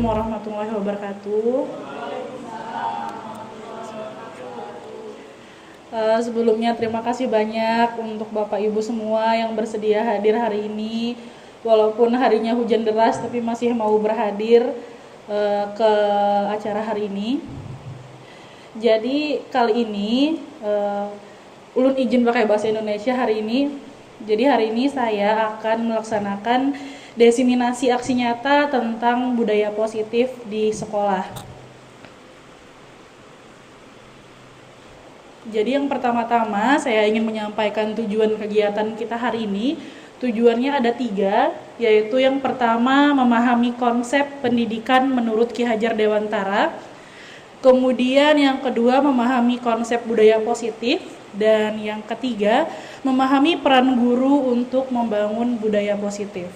Assalamualaikum warahmatullahi wabarakatuh. Sebelumnya terima kasih banyak untuk Bapak Ibu semua yang bersedia hadir hari ini. Walaupun harinya hujan deras tapi masih mau berhadir ke acara hari ini. Jadi kali ini ulun izin pakai bahasa Indonesia hari ini. Jadi hari ini saya akan melaksanakan diseminasi aksi nyata tentang budaya positif di sekolah. Jadi yang pertama-tama saya ingin menyampaikan tujuan kegiatan kita hari ini. Tujuannya ada 3, yaitu yang pertama memahami konsep pendidikan menurut Ki Hajar Dewantara. Kemudian yang kedua memahami konsep budaya positif. Dan yang ketiga memahami peran guru untuk membangun budaya positif.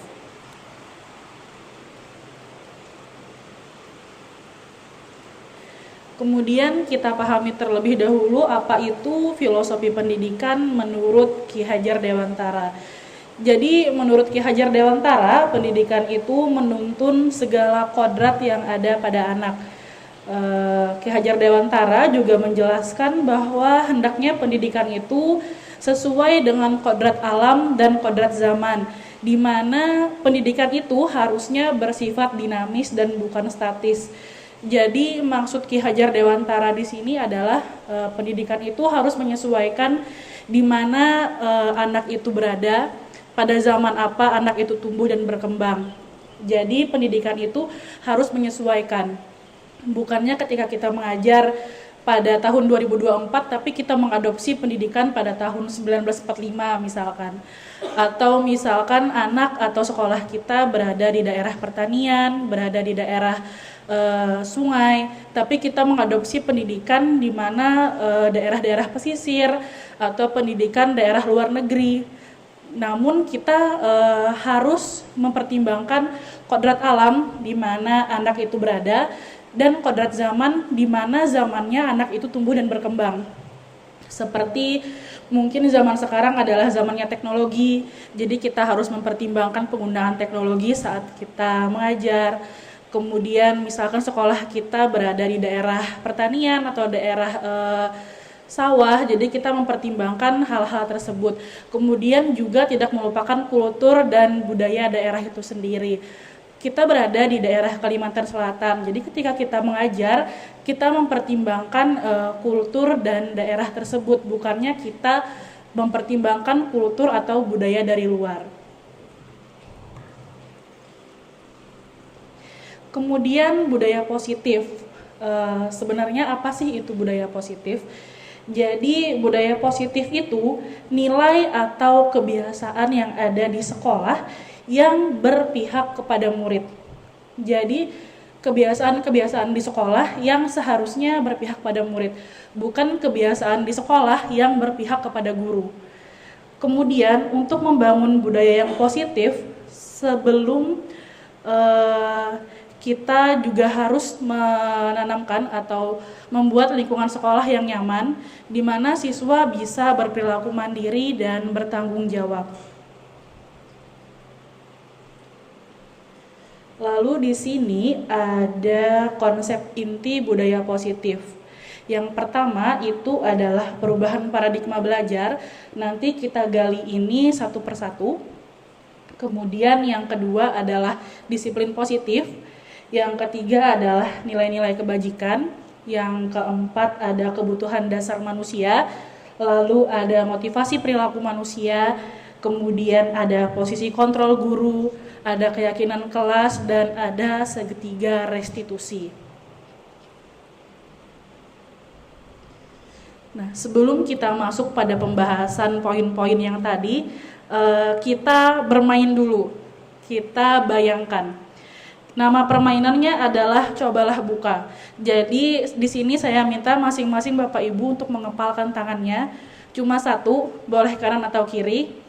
Kemudian kita pahami terlebih dahulu apa itu filosofi pendidikan menurut Ki Hajar Dewantara. Jadi menurut Ki Hajar Dewantara, pendidikan itu menuntun segala kodrat yang ada pada anak. Ki Hajar Dewantara juga menjelaskan bahwa hendaknya pendidikan itu sesuai dengan kodrat alam dan kodrat zaman, di mana pendidikan itu harusnya bersifat dinamis dan bukan statis. Jadi maksud Ki Hajar Dewantara di sini adalah pendidikan itu harus menyesuaikan di mana anak itu berada, pada zaman apa anak itu tumbuh dan berkembang. Jadi pendidikan itu harus menyesuaikan. Bukannya ketika kita mengajar pada tahun 2024 tapi kita mengadopsi pendidikan pada tahun 1945 misalkan. Atau misalkan anak atau sekolah kita berada di daerah pertanian, berada di daerah sungai, tapi kita mengadopsi pendidikan di mana daerah-daerah pesisir atau pendidikan daerah luar negeri. Namun kita harus mempertimbangkan kodrat alam di mana anak itu berada dan kodrat zaman di mana zamannya anak itu tumbuh dan berkembang. Seperti mungkin zaman sekarang adalah zamannya teknologi, jadi kita harus mempertimbangkan penggunaan teknologi saat kita mengajar. Kemudian misalkan sekolah kita berada di daerah pertanian atau daerah sawah, jadi kita mempertimbangkan hal-hal tersebut. Kemudian juga tidak melupakan kultur dan budaya daerah itu sendiri. Kita berada di daerah Kalimantan Selatan, jadi ketika kita mengajar, kita mempertimbangkan kultur dan daerah tersebut, bukannya kita mempertimbangkan kultur atau budaya dari luar. Kemudian budaya positif, sebenarnya apa sih itu budaya positif? Jadi budaya positif itu nilai atau kebiasaan yang ada di sekolah yang berpihak kepada murid. Jadi kebiasaan-kebiasaan di sekolah yang seharusnya berpihak pada murid, bukan kebiasaan di sekolah yang berpihak kepada guru. Kemudian untuk membangun budaya yang positif, sebelum kita juga harus menanamkan atau membuat lingkungan sekolah yang nyaman, di mana siswa bisa berperilaku mandiri dan bertanggung jawab. Lalu di sini ada konsep inti budaya positif. Yang pertama itu adalah perubahan paradigma belajar. Nanti kita gali ini satu persatu. Kemudian yang kedua adalah disiplin positif. Yang ketiga adalah nilai-nilai kebajikan. Yang keempat ada kebutuhan dasar manusia. Lalu ada motivasi perilaku manusia. Kemudian ada posisi kontrol guru, ada keyakinan kelas, dan ada segitiga restitusi. Nah, sebelum kita masuk pada pembahasan poin-poin yang tadi, kita bermain dulu. Kita bayangkan. Nama permainannya adalah cobalah buka. Jadi di sini saya minta masing-masing Bapak Ibu untuk mengepalkan tangannya. Cuma satu, boleh kanan atau kiri.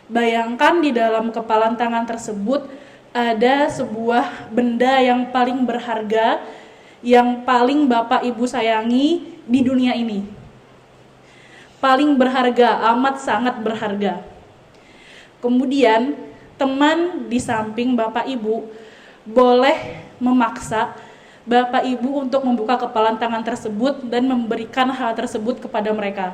Bayangkan di dalam kepalan tangan tersebut ada sebuah benda yang paling berharga, yang paling Bapak Ibu sayangi di dunia ini. Paling berharga, amat sangat berharga. Kemudian teman di samping Bapak Ibu boleh memaksa Bapak Ibu untuk membuka kepalan tangan tersebut dan memberikan hal tersebut kepada mereka.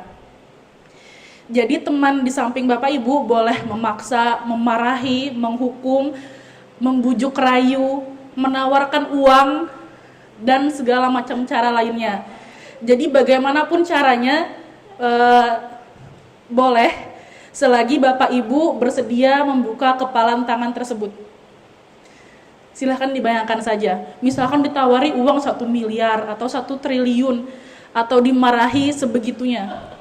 Jadi teman di samping Bapak Ibu boleh memaksa, memarahi, menghukum, membujuk rayu, menawarkan uang, dan segala macam cara lainnya. Jadi bagaimanapun caranya boleh, selagi Bapak Ibu bersedia membuka kepalan tangan tersebut. Silahkan dibayangkan saja, misalkan ditawari uang 1 miliar atau 1 triliun, atau dimarahi sebegitunya.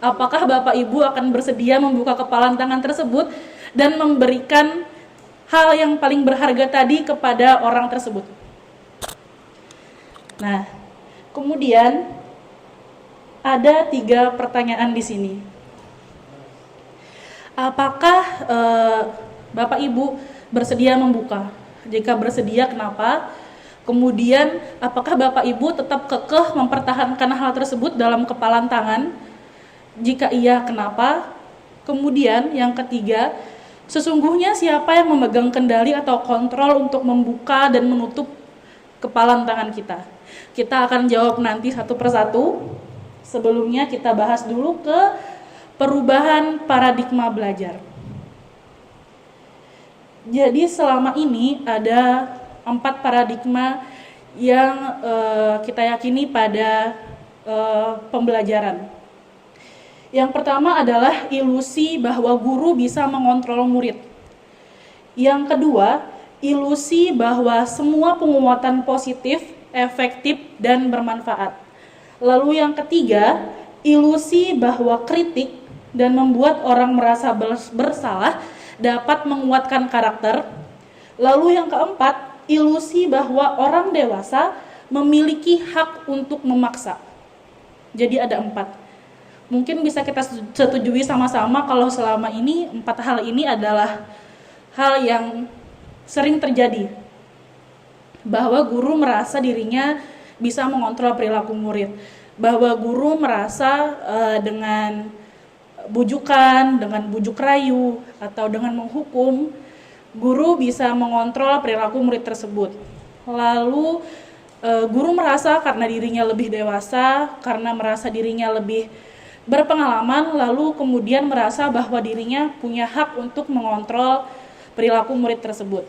Apakah Bapak Ibu akan bersedia membuka kepalan tangan tersebut dan memberikan hal yang paling berharga tadi kepada orang tersebut? Nah, kemudian ada 3 pertanyaan di sini. Apakah Bapak Ibu bersedia membuka? Jika bersedia, kenapa? Kemudian, apakah Bapak Ibu tetap kekeh mempertahankan hal tersebut dalam kepalan tangan? Jika iya, kenapa? Kemudian, yang ketiga, sesungguhnya siapa yang memegang kendali atau kontrol untuk membuka dan menutup kepalan tangan kita? Kita akan jawab nanti satu persatu. Sebelumnya kita bahas dulu ke perubahan paradigma belajar. Jadi selama ini ada 4 paradigma yang kita yakini pada pembelajaran. Yang pertama adalah ilusi bahwa guru bisa mengontrol murid. Yang kedua, ilusi bahwa semua penguatan positif, efektif, dan bermanfaat. Lalu yang ketiga, ilusi bahwa kritik dan membuat orang merasa bersalah dapat menguatkan karakter. Lalu yang keempat, ilusi bahwa orang dewasa memiliki hak untuk memaksa. Jadi ada 4. Mungkin bisa kita setujui sama-sama kalau selama ini 4 hal ini adalah hal yang sering terjadi. Bahwa guru merasa dirinya bisa mengontrol perilaku murid. Bahwa guru merasa dengan bujukan, dengan bujuk rayu, atau dengan menghukum, guru bisa mengontrol perilaku murid tersebut. Lalu guru merasa karena dirinya lebih dewasa, karena merasa dirinya lebih berpengalaman, lalu kemudian merasa bahwa dirinya punya hak untuk mengontrol perilaku murid tersebut.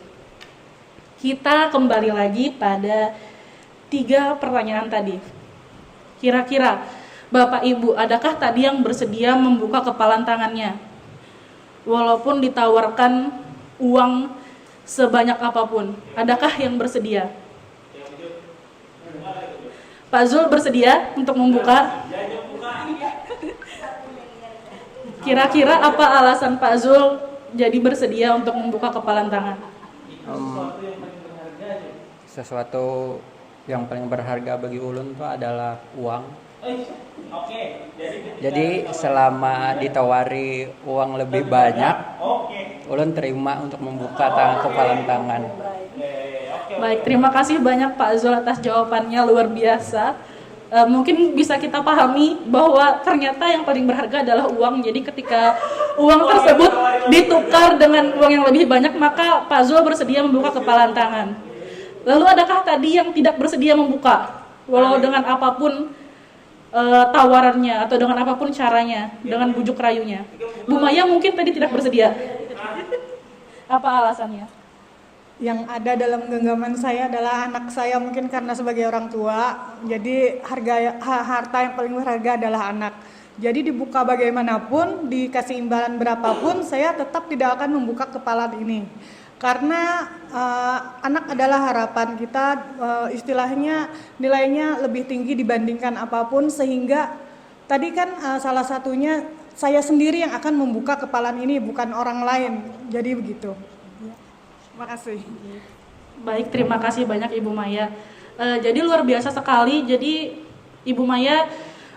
Kita kembali lagi pada 3 pertanyaan tadi. Kira-kira Bapak Ibu, adakah tadi yang bersedia membuka kepalan tangannya? Walaupun ditawarkan uang sebanyak apapun, adakah yang bersedia? Pak Zul bersedia untuk membuka? Kira-kira apa alasan Pak Zul jadi bersedia untuk membuka kepalan tangan? Sesuatu yang paling berharga bagi ulun itu adalah uang. Jadi selama ditawari uang lebih banyak, ulun terima untuk membuka kepalan tangan. Baik, terima kasih banyak Pak Zul atas jawabannya, luar biasa. Mungkin bisa kita pahami bahwa ternyata yang paling berharga adalah uang. Jadi ketika uang tersebut ditukar dengan uang yang lebih banyak, maka Pak Zul bersedia membuka kepalan tangan. Lalu adakah tadi yang tidak bersedia membuka, walau dengan apapun tawarannya atau dengan apapun caranya, dengan bujuk rayunya? Bu Maya mungkin tadi tidak bersedia. Apa alasannya? Yang ada dalam genggaman saya adalah anak saya, mungkin karena sebagai orang tua, jadi harta yang paling berharga adalah anak. Jadi dibuka bagaimanapun, dikasih imbalan berapapun, saya tetap tidak akan membuka kepalan ini. Karena anak adalah harapan kita, istilahnya nilainya lebih tinggi dibandingkan apapun, sehingga tadi kan salah satunya saya sendiri yang akan membuka kepalan ini, bukan orang lain. Jadi begitu. Terima kasih. Baik, terima kasih banyak Ibu Maya. Jadi luar biasa sekali. Jadi Ibu Maya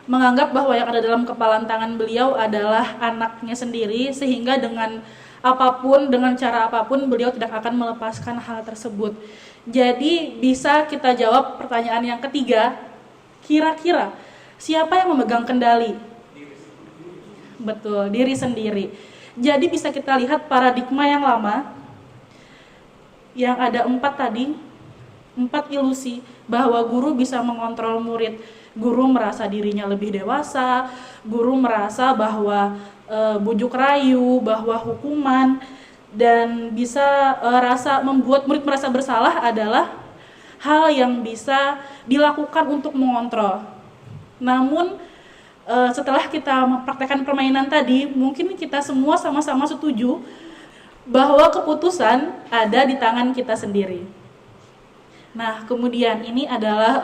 menganggap bahwa yang ada dalam kepalan tangan beliau adalah anaknya sendiri, sehingga dengan apapun, dengan cara apapun, beliau tidak akan melepaskan hal tersebut. Jadi bisa kita jawab pertanyaan yang ketiga, kira-kira siapa yang memegang kendali? Betul, diri sendiri. Jadi bisa kita lihat paradigma yang lama, yang ada 4 tadi, 4 ilusi bahwa guru bisa mengontrol murid. Guru merasa dirinya lebih dewasa, guru merasa bahwa bujuk rayu, bahwa hukuman, dan bisa membuat murid merasa bersalah adalah hal yang bisa dilakukan untuk mengontrol. Namun setelah kita mempraktekkan permainan tadi, mungkin kita semua sama-sama setuju bahwa keputusan ada di tangan kita sendiri. Nah, kemudian ini adalah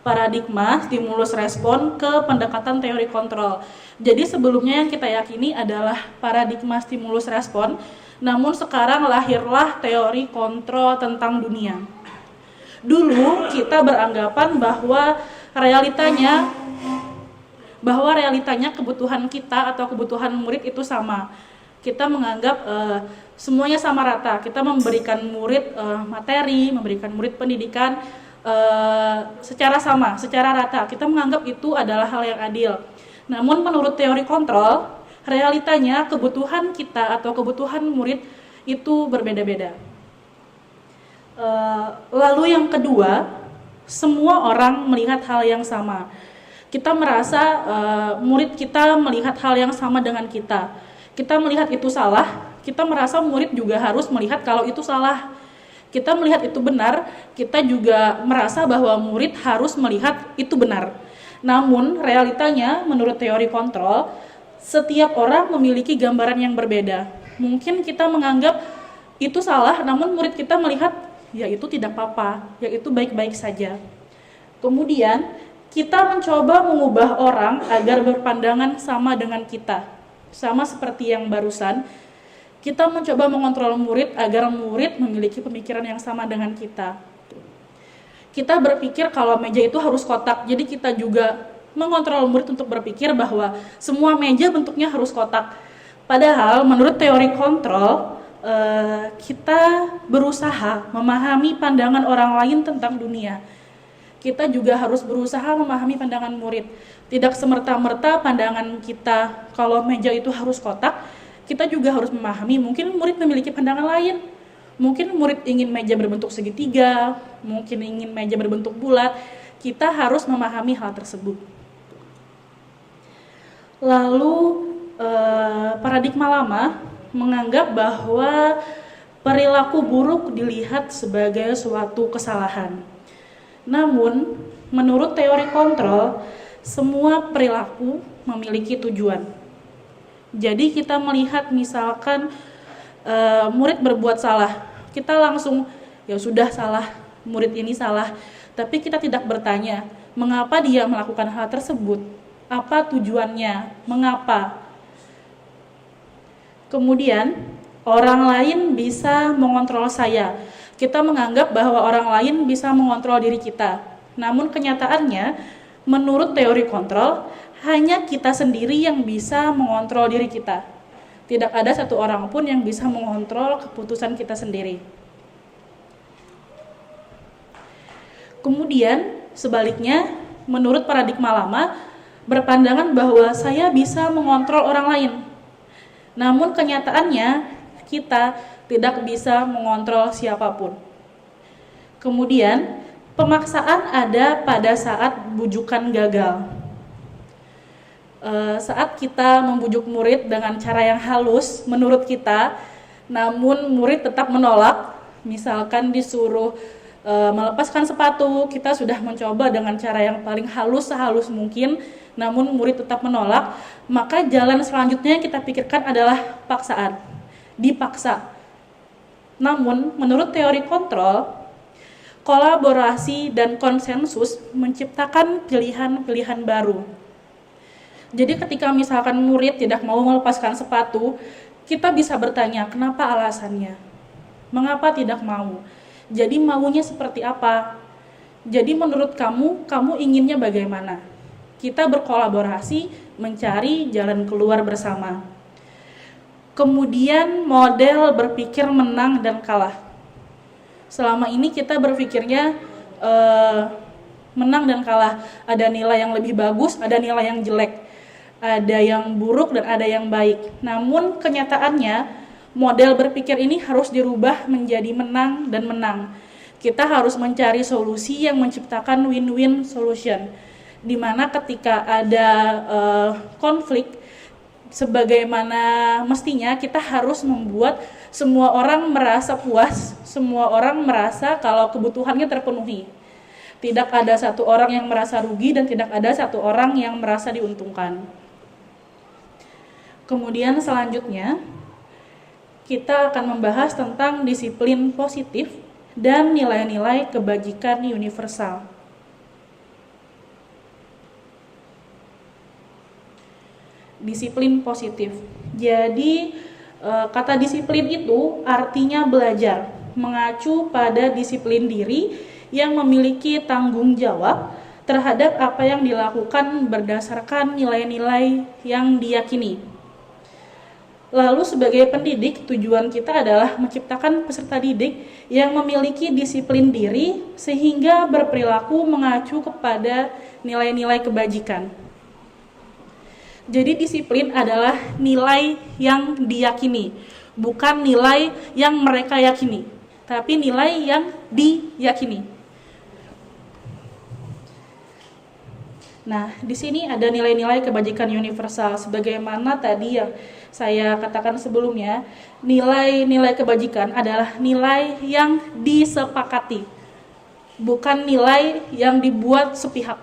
paradigma stimulus respon ke pendekatan teori kontrol. Jadi sebelumnya yang kita yakini adalah paradigma stimulus respon, namun sekarang lahirlah teori kontrol tentang dunia. Dulu kita beranggapan bahwa realitanya kebutuhan kita atau kebutuhan murid itu sama. Kita menganggap semuanya sama rata. Kita memberikan murid materi, memberikan murid pendidikan secara sama, secara rata. Kita menganggap itu adalah hal yang adil. Namun menurut teori kontrol, realitanya kebutuhan kita atau kebutuhan murid itu berbeda-beda. Lalu yang kedua, semua orang melihat hal yang sama. Kita merasa murid kita melihat hal yang sama dengan kita. Kita melihat itu salah, kita merasa murid juga harus melihat kalau itu salah. Kita melihat itu benar, kita juga merasa bahwa murid harus melihat itu benar. Namun realitanya menurut teori kontrol, setiap orang memiliki gambaran yang berbeda. Mungkin kita menganggap itu salah, namun murid kita melihat ya itu tidak apa-apa, ya itu baik-baik saja. Kemudian kita mencoba mengubah orang agar berpandangan sama dengan kita. Sama seperti yang barusan, kita mencoba mengontrol murid agar murid memiliki pemikiran yang sama dengan kita. Kita berpikir kalau meja itu harus kotak, jadi kita juga mengontrol murid untuk berpikir bahwa semua meja bentuknya harus kotak. Padahal menurut teori kontrol, kita berusaha memahami pandangan orang lain tentang dunia. Kita juga harus berusaha memahami pandangan murid. Tidak semerta-merta pandangan kita kalau meja itu harus kotak, kita juga harus memahami mungkin murid memiliki pandangan lain. Mungkin murid ingin meja berbentuk segitiga, mungkin ingin meja berbentuk bulat. Kita harus memahami hal tersebut. Lalu paradigma lama menganggap bahwa perilaku buruk dilihat sebagai suatu kesalahan. Namun, menurut teori kontrol, semua perilaku memiliki tujuan. Jadi kita melihat misalkan murid berbuat salah, kita langsung ya sudah salah, murid ini salah. Tapi kita tidak bertanya, mengapa dia melakukan hal tersebut? Apa tujuannya? Mengapa? Kemudian, orang lain bisa mengontrol saya. Kita menganggap bahwa orang lain bisa mengontrol diri kita. Namun kenyataannya, menurut teori kontrol, hanya kita sendiri yang bisa mengontrol diri kita. Tidak ada satu orang pun yang bisa mengontrol keputusan kita sendiri. Kemudian, sebaliknya, menurut paradigma lama, berpandangan bahwa saya bisa mengontrol orang lain. Namun kenyataannya, kita tidak bisa mengontrol siapapun. Kemudian, pemaksaan ada pada saat bujukan gagal. Saat kita membujuk murid dengan cara yang halus menurut kita, namun murid tetap menolak, misalkan disuruh melepaskan sepatu, kita sudah mencoba dengan cara yang paling halus sehalus mungkin, namun murid tetap menolak, maka jalan selanjutnya yang kita pikirkan adalah paksaan, dipaksa. Namun, menurut teori kontrol, kolaborasi dan konsensus menciptakan pilihan-pilihan baru. Jadi ketika misalkan murid tidak mau melepaskan sepatu, kita bisa bertanya, kenapa alasannya? Mengapa tidak mau? Jadi maunya seperti apa? Jadi menurut kamu inginnya bagaimana? Kita berkolaborasi, mencari jalan keluar bersama. Kemudian model berpikir menang dan kalah. Selama ini kita berpikirnya menang dan kalah. Ada nilai yang lebih bagus, ada nilai yang jelek. Ada yang buruk dan ada yang baik. Namun kenyataannya model berpikir ini harus dirubah menjadi menang dan menang. Kita harus mencari solusi yang menciptakan win-win solution, di mana ketika ada konflik, sebagaimana mestinya kita harus membuat semua orang merasa puas, semua orang merasa kalau kebutuhannya terpenuhi. Tidak ada satu orang yang merasa rugi dan tidak ada satu orang yang merasa diuntungkan. Kemudian selanjutnya, kita akan membahas tentang disiplin positif dan nilai-nilai kebajikan universal. Disiplin positif. Jadi, kata disiplin itu artinya belajar, mengacu pada disiplin diri yang memiliki tanggung jawab terhadap apa yang dilakukan berdasarkan nilai-nilai yang diyakini. Lalu sebagai pendidik, tujuan kita adalah menciptakan peserta didik yang memiliki disiplin diri sehingga berperilaku mengacu kepada nilai-nilai kebajikan. Jadi disiplin adalah nilai yang diyakini, bukan nilai yang mereka yakini, tapi nilai yang diyakini. Nah, di sini ada nilai-nilai kebajikan universal. Sebagaimana tadi yang saya katakan sebelumnya, nilai-nilai kebajikan adalah nilai yang disepakati, bukan nilai yang dibuat sepihak,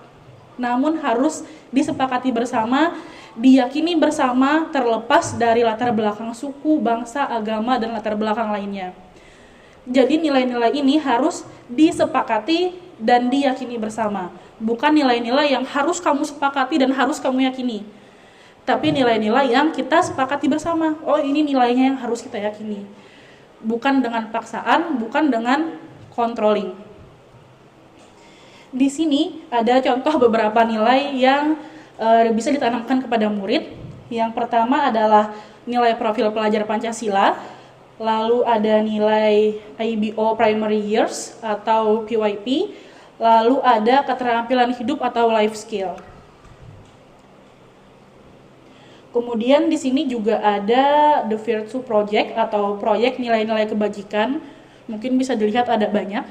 namun harus disepakati bersama, diyakini bersama, terlepas dari latar belakang suku, bangsa, agama, dan latar belakang lainnya. Jadi nilai-nilai ini harus disepakati dan diyakini bersama, bukan nilai-nilai yang harus kamu sepakati dan harus kamu yakini, tapi nilai-nilai yang kita sepakati bersama. Oh, ini nilainya yang harus kita yakini, bukan dengan paksaan, bukan dengan controlling. Di sini ada contoh beberapa nilai yang bisa ditanamkan kepada murid. Yang pertama adalah nilai profil pelajar Pancasila, lalu ada nilai IBO Primary Years atau PYP, lalu ada keterampilan hidup atau life skill. Kemudian di sini juga ada The Virtue Project atau proyek nilai-nilai kebajikan. Mungkin bisa dilihat ada banyak.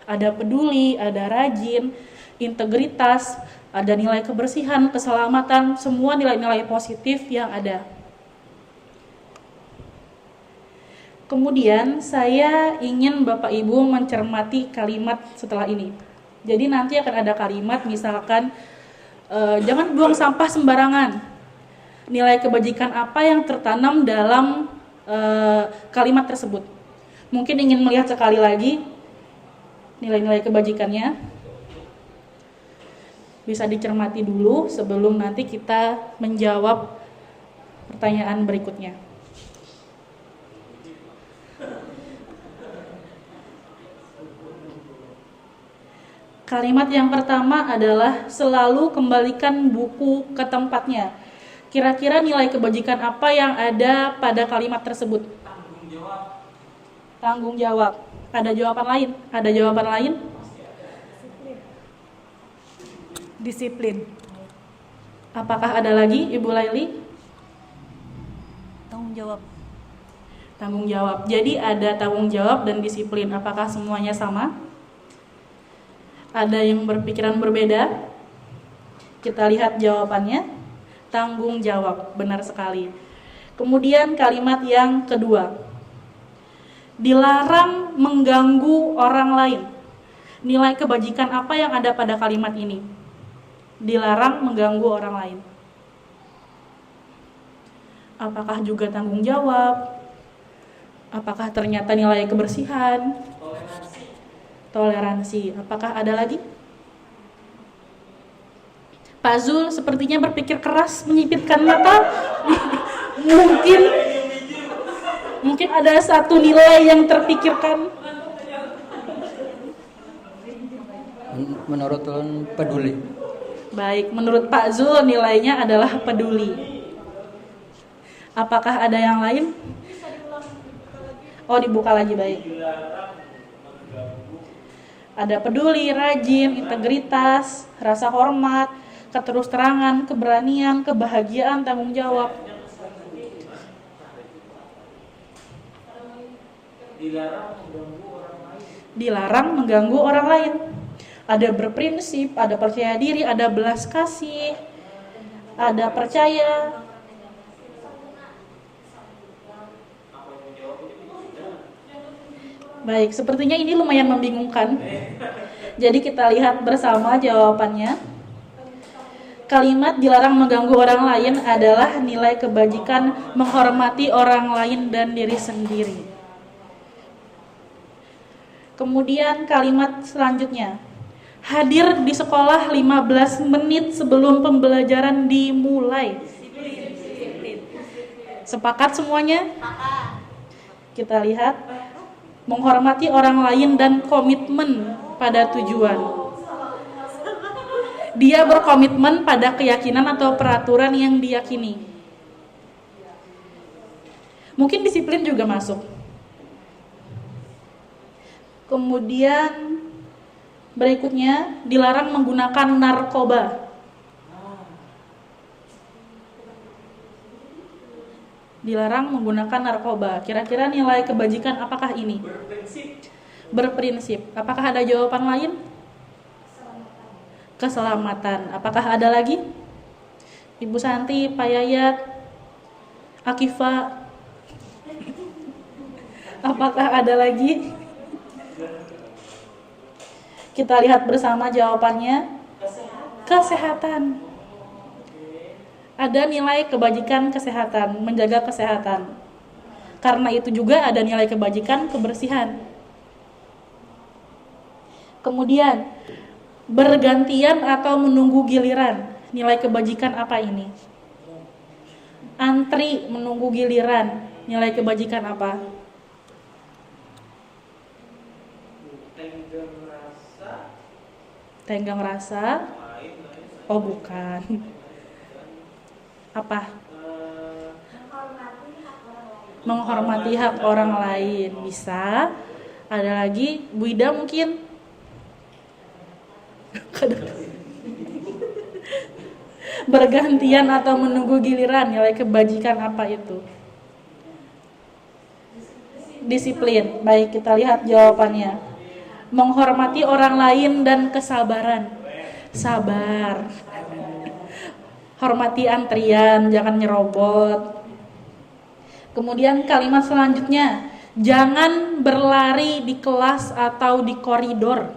Ada peduli, ada rajin, integritas, ada nilai kebersihan, keselamatan, semua nilai-nilai positif yang ada. Kemudian saya ingin Bapak Ibu mencermati kalimat setelah ini. Jadi nanti akan ada kalimat misalkan jangan buang sampah sembarangan. Nilai kebajikan apa yang tertanam dalam kalimat tersebut? Mungkin ingin melihat sekali lagi nilai-nilai kebajikannya. Bisa dicermati dulu sebelum nanti kita menjawab pertanyaan berikutnya. Kalimat yang pertama adalah selalu kembalikan buku ke tempatnya. Kira-kira nilai kebajikan apa yang ada pada kalimat tersebut? Tanggung jawab. Tanggung jawab. Ada jawaban lain? Ada jawaban lain? Disiplin. Apakah ada lagi, Ibu Laili? Tanggung jawab. Tanggung jawab. Jadi ada tanggung jawab dan disiplin. Apakah semuanya sama? Ada yang berpikiran berbeda? Kita lihat jawabannya. Tanggung jawab, benar sekali. Kemudian kalimat yang kedua. Dilarang mengganggu orang lain. Nilai kebajikan apa yang ada pada kalimat ini? Dilarang mengganggu orang lain. Apakah juga tanggung jawab? Apakah ternyata nilai kebersihan? Toleransi. Apakah ada lagi? Pak Zul sepertinya berpikir keras, menyipitkan mata. Mungkin ada satu nilai yang terpikirkan. Menurut ulun peduli. Baik, menurut Pak Zul nilainya adalah peduli. Apakah ada yang lain? Oh, dibuka lagi, baik. Ada peduli, rajin, integritas, rasa hormat, keterus-terangan, keberanian, kebahagiaan, tanggung jawab. Dilarang mengganggu orang lain. Ada berprinsip, ada percaya diri, ada belas kasih, ada percaya. Baik, sepertinya ini lumayan membingungkan. Jadi kita lihat bersama jawabannya. Kalimat dilarang mengganggu orang lain adalah nilai kebajikan menghormati orang lain dan diri sendiri. Kemudian kalimat selanjutnya. Hadir di sekolah 15 menit sebelum pembelajaran dimulai. Sepakat semuanya? Kita lihat. Menghormati orang lain dan komitmen pada tujuan. Dia berkomitmen pada keyakinan atau peraturan yang diyakini. Mungkin disiplin juga masuk. Kemudian berikutnya dilarang menggunakan narkoba. Dilarang menggunakan narkoba. Kira-kira nilai kebajikan apakah ini? Berprinsip. Apakah ada jawaban lain? Keselamatan. Apakah ada lagi? Ibu Santi, Pak Yayat, Akifa. Apakah ada lagi? Kita lihat bersama jawabannya. Kesehatan. Ada nilai kebajikan kesehatan, menjaga kesehatan. Karena itu juga ada nilai kebajikan kebersihan. Kemudian, bergantian atau menunggu giliran. Nilai kebajikan apa ini? Antri menunggu giliran. Nilai kebajikan apa? Tenggang rasa. Oh, bukan. Apa? Menghormati hak orang lain. Bisa. Ada lagi? Bu Ida mungkin? Bergantian atau menunggu giliran. Nilai kebajikan apa itu? Disiplin. Baik, kita lihat jawabannya. Menghormati orang lain dan kesabaran. Sabar. Hormati antrian, jangan nyerobot. Kemudian kalimat selanjutnya, jangan berlari di kelas atau di koridor.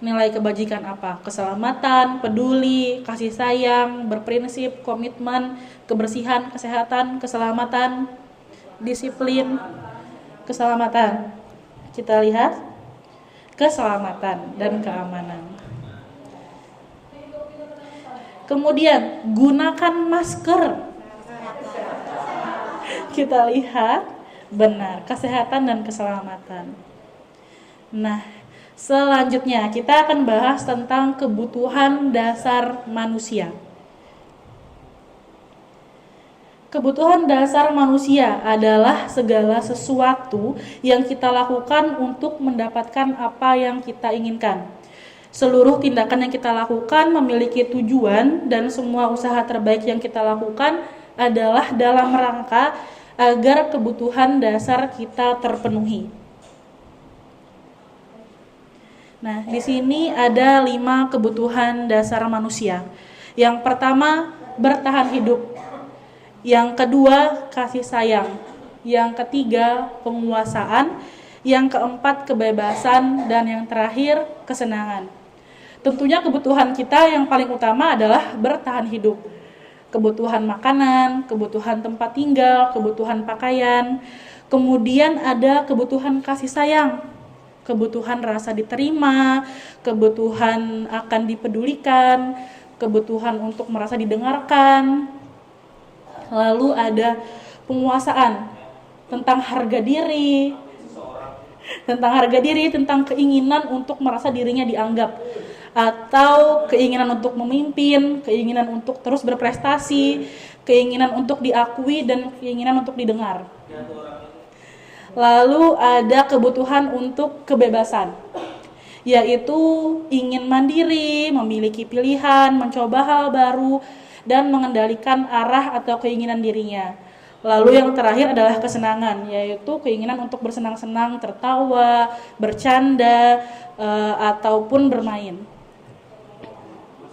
Nilai kebajikan apa? Keselamatan, peduli, kasih sayang, berprinsip, komitmen, kebersihan, kesehatan, keselamatan, disiplin, keselamatan. Kita lihat keselamatan dan keamanan. Kemudian gunakan masker. Kita lihat benar, kesehatan dan keselamatan. Nah, selanjutnya kita akan bahas tentang kebutuhan dasar manusia. Kebutuhan dasar manusia adalah segala sesuatu yang kita lakukan untuk mendapatkan apa yang kita inginkan. Seluruh tindakan yang kita lakukan memiliki tujuan dan semua usaha terbaik yang kita lakukan adalah dalam rangka agar kebutuhan dasar kita terpenuhi. Nah, di sini ada 5 kebutuhan dasar manusia. Yang pertama, bertahan hidup. Yang kedua, kasih sayang. Yang ketiga, penguasaan. Yang keempat, kebebasan. Dan yang terakhir, kesenangan. Tentunya kebutuhan kita yang paling utama adalah bertahan hidup. Kebutuhan makanan, kebutuhan tempat tinggal, kebutuhan pakaian. Kemudian ada kebutuhan kasih sayang, kebutuhan rasa diterima, kebutuhan akan dipedulikan, kebutuhan untuk merasa didengarkan. Lalu ada penguasaan, tentang harga diri, tentang keinginan untuk merasa dirinya dianggap, atau keinginan untuk memimpin, keinginan untuk terus berprestasi, keinginan untuk diakui, dan keinginan untuk didengar. Lalu ada kebutuhan untuk kebebasan, yaitu ingin mandiri, memiliki pilihan, mencoba hal baru, dan mengendalikan arah atau keinginan dirinya. Lalu yang terakhir adalah kesenangan, yaitu keinginan untuk bersenang-senang, tertawa, bercanda, ataupun bermain.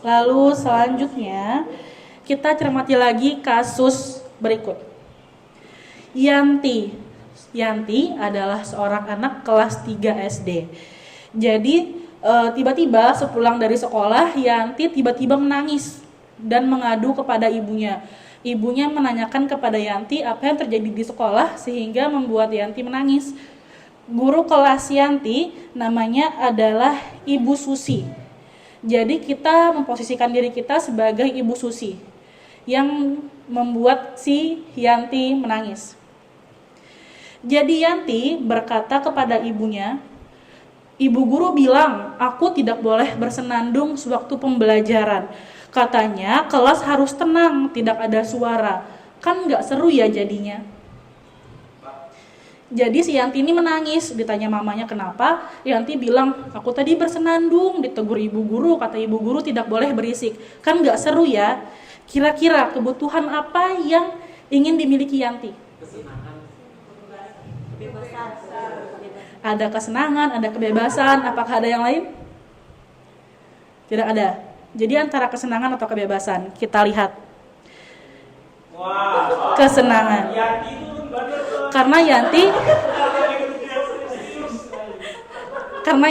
Lalu selanjutnya kita cermati lagi kasus berikut. Yanti adalah seorang anak kelas 3 SD. Jadi tiba-tiba sepulang dari sekolah, Yanti tiba-tiba menangis dan mengadu kepada ibunya. Ibunya menanyakan kepada Yanti apa yang terjadi di sekolah sehingga membuat Yanti menangis. Guru kelas Yanti namanya adalah Ibu Susi. Jadi kita memposisikan diri kita sebagai Ibu Susi yang membuat si Yanti menangis. Jadi Yanti berkata kepada ibunya, "Ibu guru bilang aku tidak boleh bersenandung sewaktu pembelajaran. Katanya kelas harus tenang, tidak ada suara. Kan gak seru ya jadinya." Jadi si Yanti ini menangis, ditanya mamanya kenapa. Yanti bilang, "Aku tadi bersenandung, ditegur ibu guru, kata ibu guru tidak boleh berisik. Kan gak seru ya." Kira-kira kebutuhan apa yang ingin dimiliki Yanti? Ada kesenangan, ada kebebasan, apakah ada yang lain? Tidak ada. Jadi antara kesenangan atau kebebasan, kita lihat. Kesenangan. Karena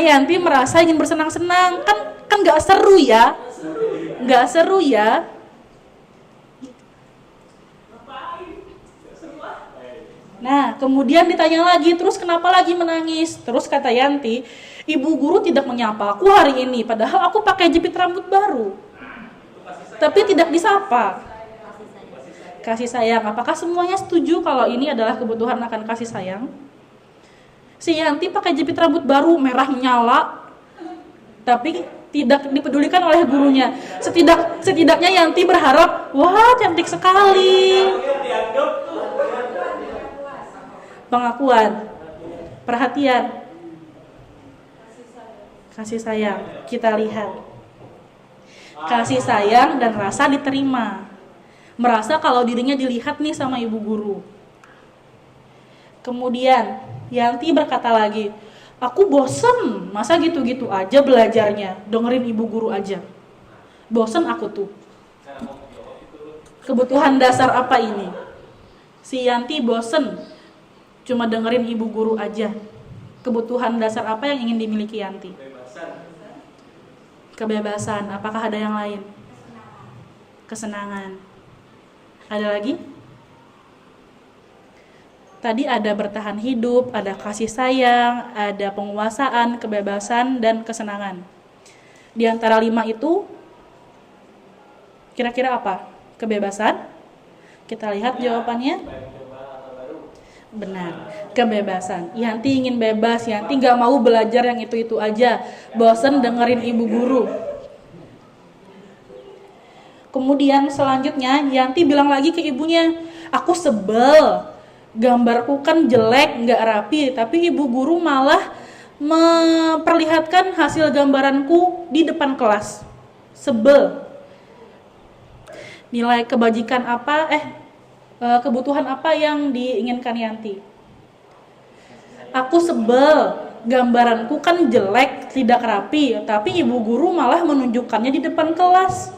Yanti merasa ingin bersenang-senang, kan nggak seru ya, Nah, kemudian ditanya lagi, terus kenapa lagi menangis? Terus kata Yanti, ibu guru tidak menyapa aku hari ini, padahal aku pakai jepit rambut baru. Tapi tidak disapa. Kasih sayang, apakah semuanya setuju kalau ini adalah kebutuhan akan kasih sayang? Si Yanti pakai jepit rambut baru, merah menyala, tapi tidak dipedulikan oleh gurunya. Setidaknya Yanti berharap, wah cantik sekali. Pengakuan, perhatian, kasih sayang. Kita lihat kasih sayang dan rasa diterima, merasa kalau dirinya dilihat nih sama ibu guru. Kemudian Yanti berkata lagi, aku bosen, masa gitu-gitu aja belajarnya, dengerin ibu guru aja, bosen aku tuh. Kebutuhan dasar apa ini? Si Yanti bosen cuma dengerin ibu guru aja. Kebutuhan dasar apa yang ingin dimiliki Yanti? Kebebasan. Apakah ada yang lain? Kesenangan. Ada lagi? Tadi ada bertahan hidup, ada kasih sayang, ada penguasaan, kebebasan, dan kesenangan. Di antara 5 itu, kira-kira apa? Kebebasan? Kita lihat jawabannya. Benar, kebebasan. Yanti ingin bebas, Yanti gak mau belajar yang itu-itu aja, bosen dengerin ibu guru. Kemudian selanjutnya Yanti bilang lagi ke ibunya, aku sebel, gambarku kan jelek, gak rapi, tapi ibu guru malah memperlihatkan hasil gambaranku di depan kelas. Sebel. Nilai kebajikan apa, kebutuhan apa yang diinginkan Yanti? Aku sebel, gambaranku kan jelek, tidak rapi, tapi ibu guru malah menunjukkannya di depan kelas.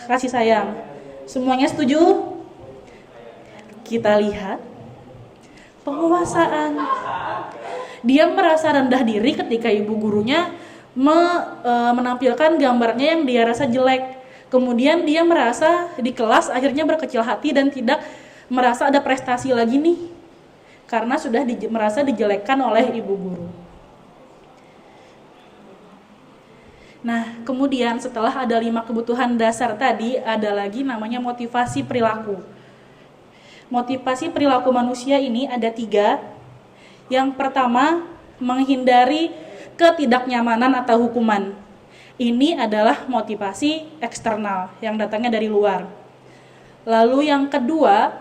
Kasih sayang. Semuanya setuju? Kita lihat penguasaan. Dia merasa rendah diri ketika ibu gurunya menampilkan gambarnya yang dia rasa jelek. Kemudian dia merasa di kelas akhirnya berkecil hati dan tidak merasa ada prestasi lagi nih, karena sudah merasa dijelekkan oleh ibu guru. Nah, kemudian setelah ada 5 kebutuhan dasar tadi, ada lagi namanya motivasi perilaku. Motivasi perilaku manusia ini ada 3. Yang pertama, menghindari ketidaknyamanan atau hukuman. Ini adalah motivasi eksternal yang datangnya dari luar. Lalu yang kedua,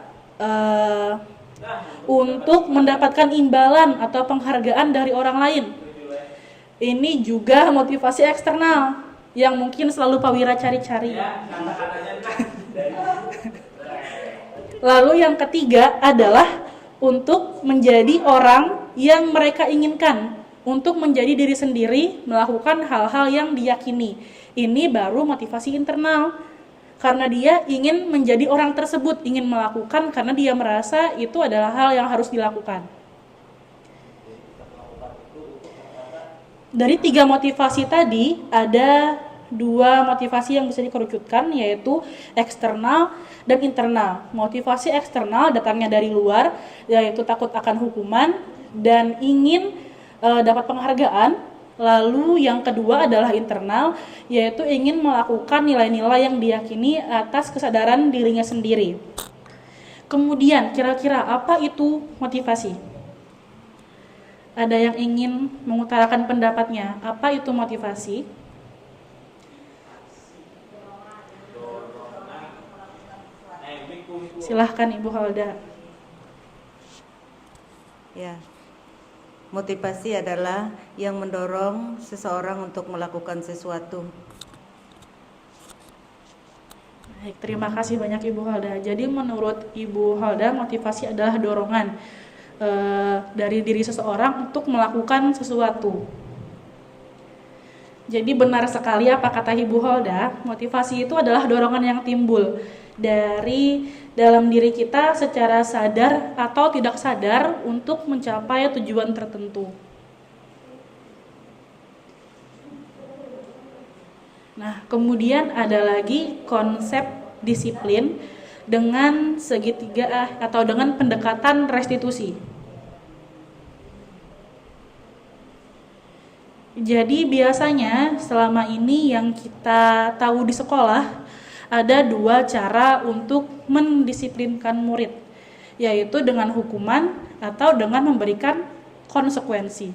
untuk mendapatkan imbalan atau penghargaan dari orang lain. Ini juga motivasi eksternal yang mungkin selalu Pak Wira cari-cari. Lalu yang ketiga adalah untuk menjadi orang yang mereka inginkan, untuk menjadi diri sendiri, melakukan hal-hal yang diyakini. Ini baru motivasi internal. Karena dia ingin menjadi orang tersebut, ingin melakukan karena dia merasa itu adalah hal yang harus dilakukan. Dari 3 motivasi tadi, ada 2 motivasi yang bisa dikerucutkan, yaitu eksternal dan internal. Motivasi eksternal datangnya dari luar, yaitu takut akan hukuman dan ingin dapat penghargaan. Lalu yang kedua adalah internal, yaitu ingin melakukan nilai-nilai yang diyakini atas kesadaran dirinya sendiri. Kemudian kira-kira apa itu motivasi? Ada yang ingin mengutarakan pendapatnya, apa itu motivasi? Silahkan Ibu Halda. Ya, motivasi adalah yang mendorong seseorang untuk melakukan sesuatu. Baik, terima kasih banyak Ibu Halda. Jadi menurut Ibu Halda, motivasi adalah dorongan dari diri seseorang untuk melakukan sesuatu. Jadi benar sekali apa kata Ibu Halda, motivasi itu adalah dorongan yang timbul dari dalam diri kita secara sadar atau tidak sadar untuk mencapai tujuan tertentu. Nah, kemudian ada lagi konsep disiplin dengan segitiga atau dengan pendekatan restitusi. Jadi biasanya selama ini yang kita tahu di sekolah ada 2 cara untuk mendisiplinkan murid, yaitu dengan hukuman atau dengan memberikan konsekuensi.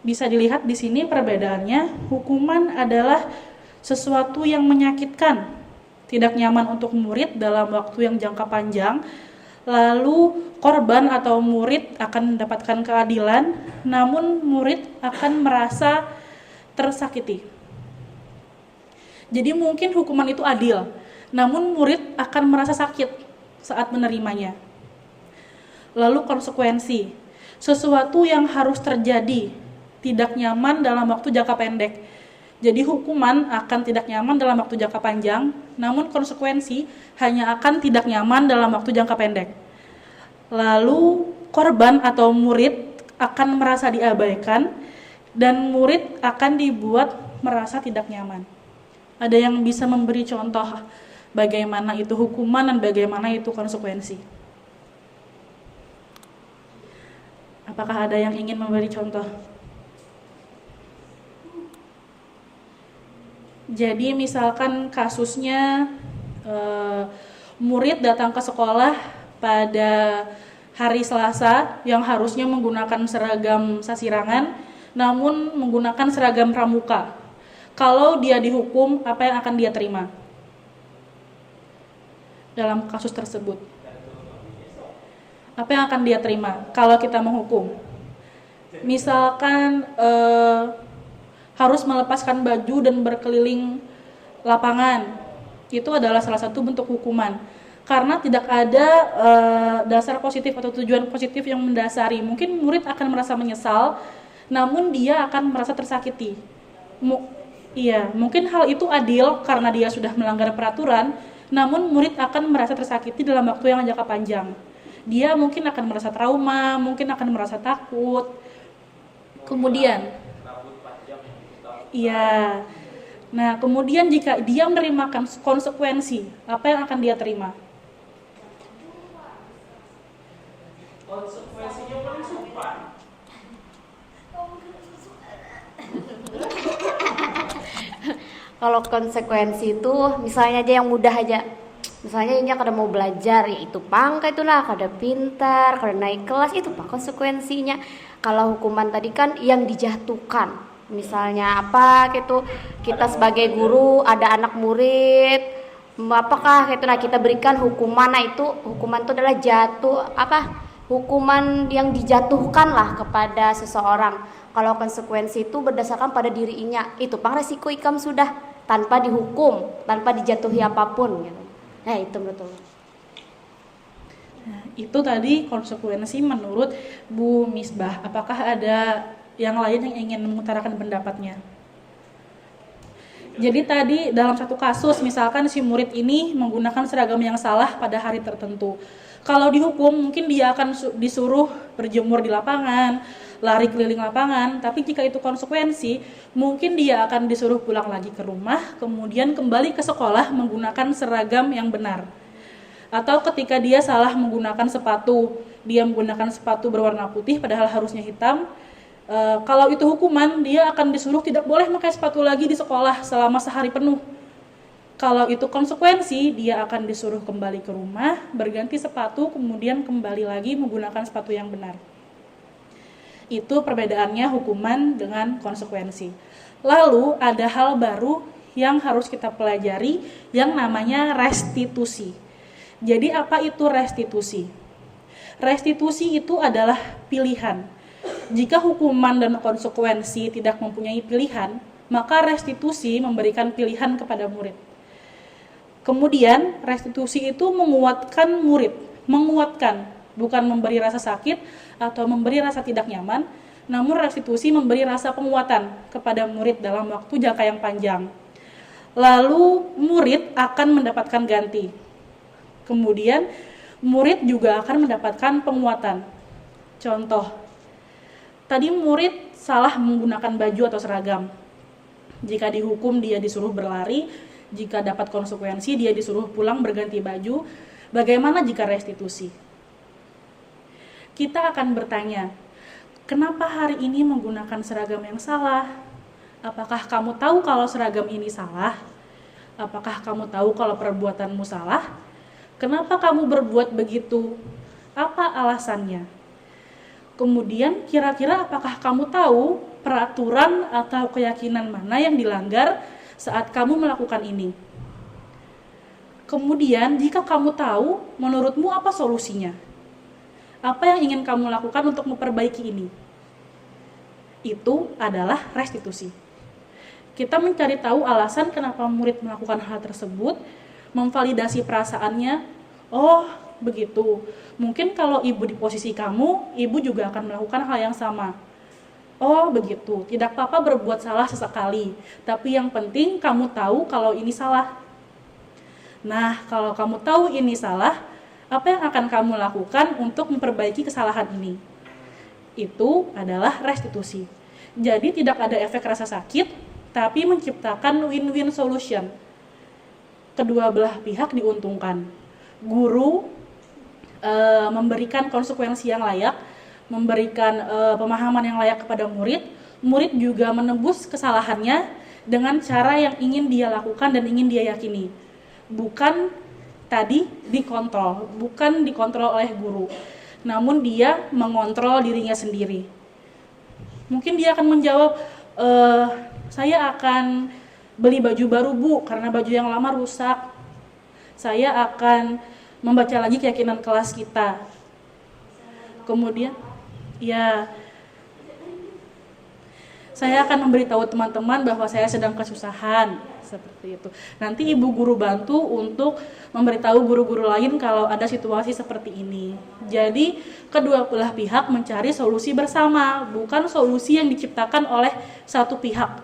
Bisa dilihat di sini perbedaannya, hukuman adalah sesuatu yang menyakitkan, tidak nyaman untuk murid dalam waktu yang jangka panjang, lalu korban atau murid akan mendapatkan keadilan, namun murid akan merasa tersakiti. Jadi mungkin hukuman itu adil, namun murid akan merasa sakit saat menerimanya. Lalu konsekuensi, sesuatu yang harus terjadi, tidak nyaman dalam waktu jangka pendek. Jadi hukuman akan tidak nyaman dalam waktu jangka panjang, namun konsekuensi hanya akan tidak nyaman dalam waktu jangka pendek. Lalu korban atau murid akan merasa diabaikan dan murid akan dibuat merasa tidak nyaman. Ada yang bisa memberi contoh bagaimana itu hukuman dan bagaimana itu konsekuensi? Apakah ada yang ingin memberi contoh? Jadi misalkan kasusnya murid datang ke sekolah pada hari Selasa yang harusnya menggunakan seragam sasirangan, namun menggunakan seragam pramuka. Kalau dia dihukum, apa yang akan dia terima dalam kasus tersebut? Apa yang akan dia terima kalau kita menghukum? Misalkan harus melepaskan baju dan berkeliling lapangan, itu adalah salah satu bentuk hukuman. Karena tidak ada dasar positif atau tujuan positif yang mendasari. Mungkin murid akan merasa menyesal, namun dia akan merasa tersakiti. Iya, mungkin hal itu adil karena dia sudah melanggar peraturan, namun murid akan merasa tersakiti dalam waktu yang jangka panjang. Dia mungkin akan merasa trauma, mungkin akan merasa takut. Kemudian, iya. Nah, kemudian jika dia menerima konsekuensi, apa yang akan dia terima? Konsekuensinya paling sopan. Kalau konsekuensi itu misalnya aja yang mudah aja. Misalnya ini kada mau belajar, ya itu pangka itulah, kada pintar, kada naik kelas, itu pak konsekuensinya. Kalau hukuman tadi kan yang dijatuhkan. Misalnya apa gitu, kita sebagai guru ada anak murid, apakah gitu, nah kita berikan hukuman, nah itu hukuman itu adalah jatuh hukuman yang dijatuhkan lah kepada seseorang. Kalau konsekuensi itu berdasarkan pada dirinya, itu pang resiko ikam sudah tanpa dihukum, tanpa dijatuhi apapun gitu. Nah itu betul. Nah, itu tadi konsekuensi menurut Bu Misbah. Apakah ada yang lain yang ingin mengutarakan pendapatnya? Jadi tadi dalam satu kasus, misalkan si murid ini menggunakan seragam yang salah pada hari tertentu. Kalau dihukum, mungkin dia akan disuruh berjemur di lapangan, lari keliling lapangan. Tapi jika itu konsekuensi, mungkin dia akan disuruh pulang lagi ke rumah, kemudian kembali ke sekolah menggunakan seragam yang benar. Atau ketika dia salah menggunakan sepatu, dia menggunakan sepatu berwarna putih padahal harusnya hitam. Kalau itu hukuman, dia akan disuruh tidak boleh pakai sepatu lagi di sekolah selama sehari penuh. Kalau itu konsekuensi, dia akan disuruh kembali ke rumah, berganti sepatu, kemudian kembali lagi menggunakan sepatu yang benar. Itu perbedaannya hukuman dengan konsekuensi. Lalu ada hal baru yang harus kita pelajari yang namanya restitusi. Jadi apa itu restitusi? Restitusi itu adalah pilihan. Jika hukuman dan konsekuensi tidak mempunyai pilihan, maka restitusi memberikan pilihan kepada murid. Kemudian restitusi itu menguatkan murid, menguatkan, bukan memberi rasa sakit atau memberi rasa tidak nyaman, namun restitusi memberi rasa penguatan kepada murid dalam waktu jangka yang panjang. Lalu murid akan mendapatkan ganti. Kemudian murid juga akan mendapatkan penguatan. Contoh, tadi murid salah menggunakan baju atau seragam. Jika dihukum dia disuruh berlari, jika dapat konsekuensi dia disuruh pulang berganti baju. Bagaimana jika restitusi? Kita akan bertanya, kenapa hari ini menggunakan seragam yang salah? Apakah kamu tahu kalau seragam ini salah? Apakah kamu tahu kalau perbuatanmu salah? Kenapa kamu berbuat begitu? Apa alasannya? Kemudian kira-kira apakah kamu tahu peraturan atau keyakinan mana yang dilanggar saat kamu melakukan ini? Kemudian jika kamu tahu, menurutmu apa solusinya? Apa yang ingin kamu lakukan untuk memperbaiki ini? Itu adalah restitusi. Kita mencari tahu alasan kenapa murid melakukan hal tersebut, memvalidasi perasaannya. Oh, begitu. Mungkin kalau ibu di posisi kamu, ibu juga akan melakukan hal yang sama. Oh, begitu. Tidak apa-apa berbuat salah sesekali, tapi yang penting kamu tahu kalau ini salah. Nah, kalau kamu tahu ini salah, apa yang akan kamu lakukan untuk memperbaiki kesalahan ini? Itu adalah restitusi. Jadi tidak ada efek rasa sakit, tapi menciptakan win-win solution. Kedua belah pihak diuntungkan. Guru memberikan konsekuensi yang layak, memberikan pemahaman yang layak kepada murid. Murid juga menebus kesalahannya dengan cara yang ingin dia lakukan dan ingin dia yakini. Bukan tadi dikontrol, bukan dikontrol oleh guru, namun dia mengontrol dirinya sendiri. Mungkin dia akan menjawab, saya akan beli baju baru bu, karena baju yang lama rusak. Saya akan membaca lagi keyakinan kelas kita. Kemudian, ya, saya akan memberitahu teman-teman bahwa saya sedang kesusahan, seperti itu. Nanti ibu guru bantu untuk memberitahu guru-guru lain kalau ada situasi seperti ini. Jadi, kedua belah pihak mencari solusi bersama, bukan solusi yang diciptakan oleh satu pihak,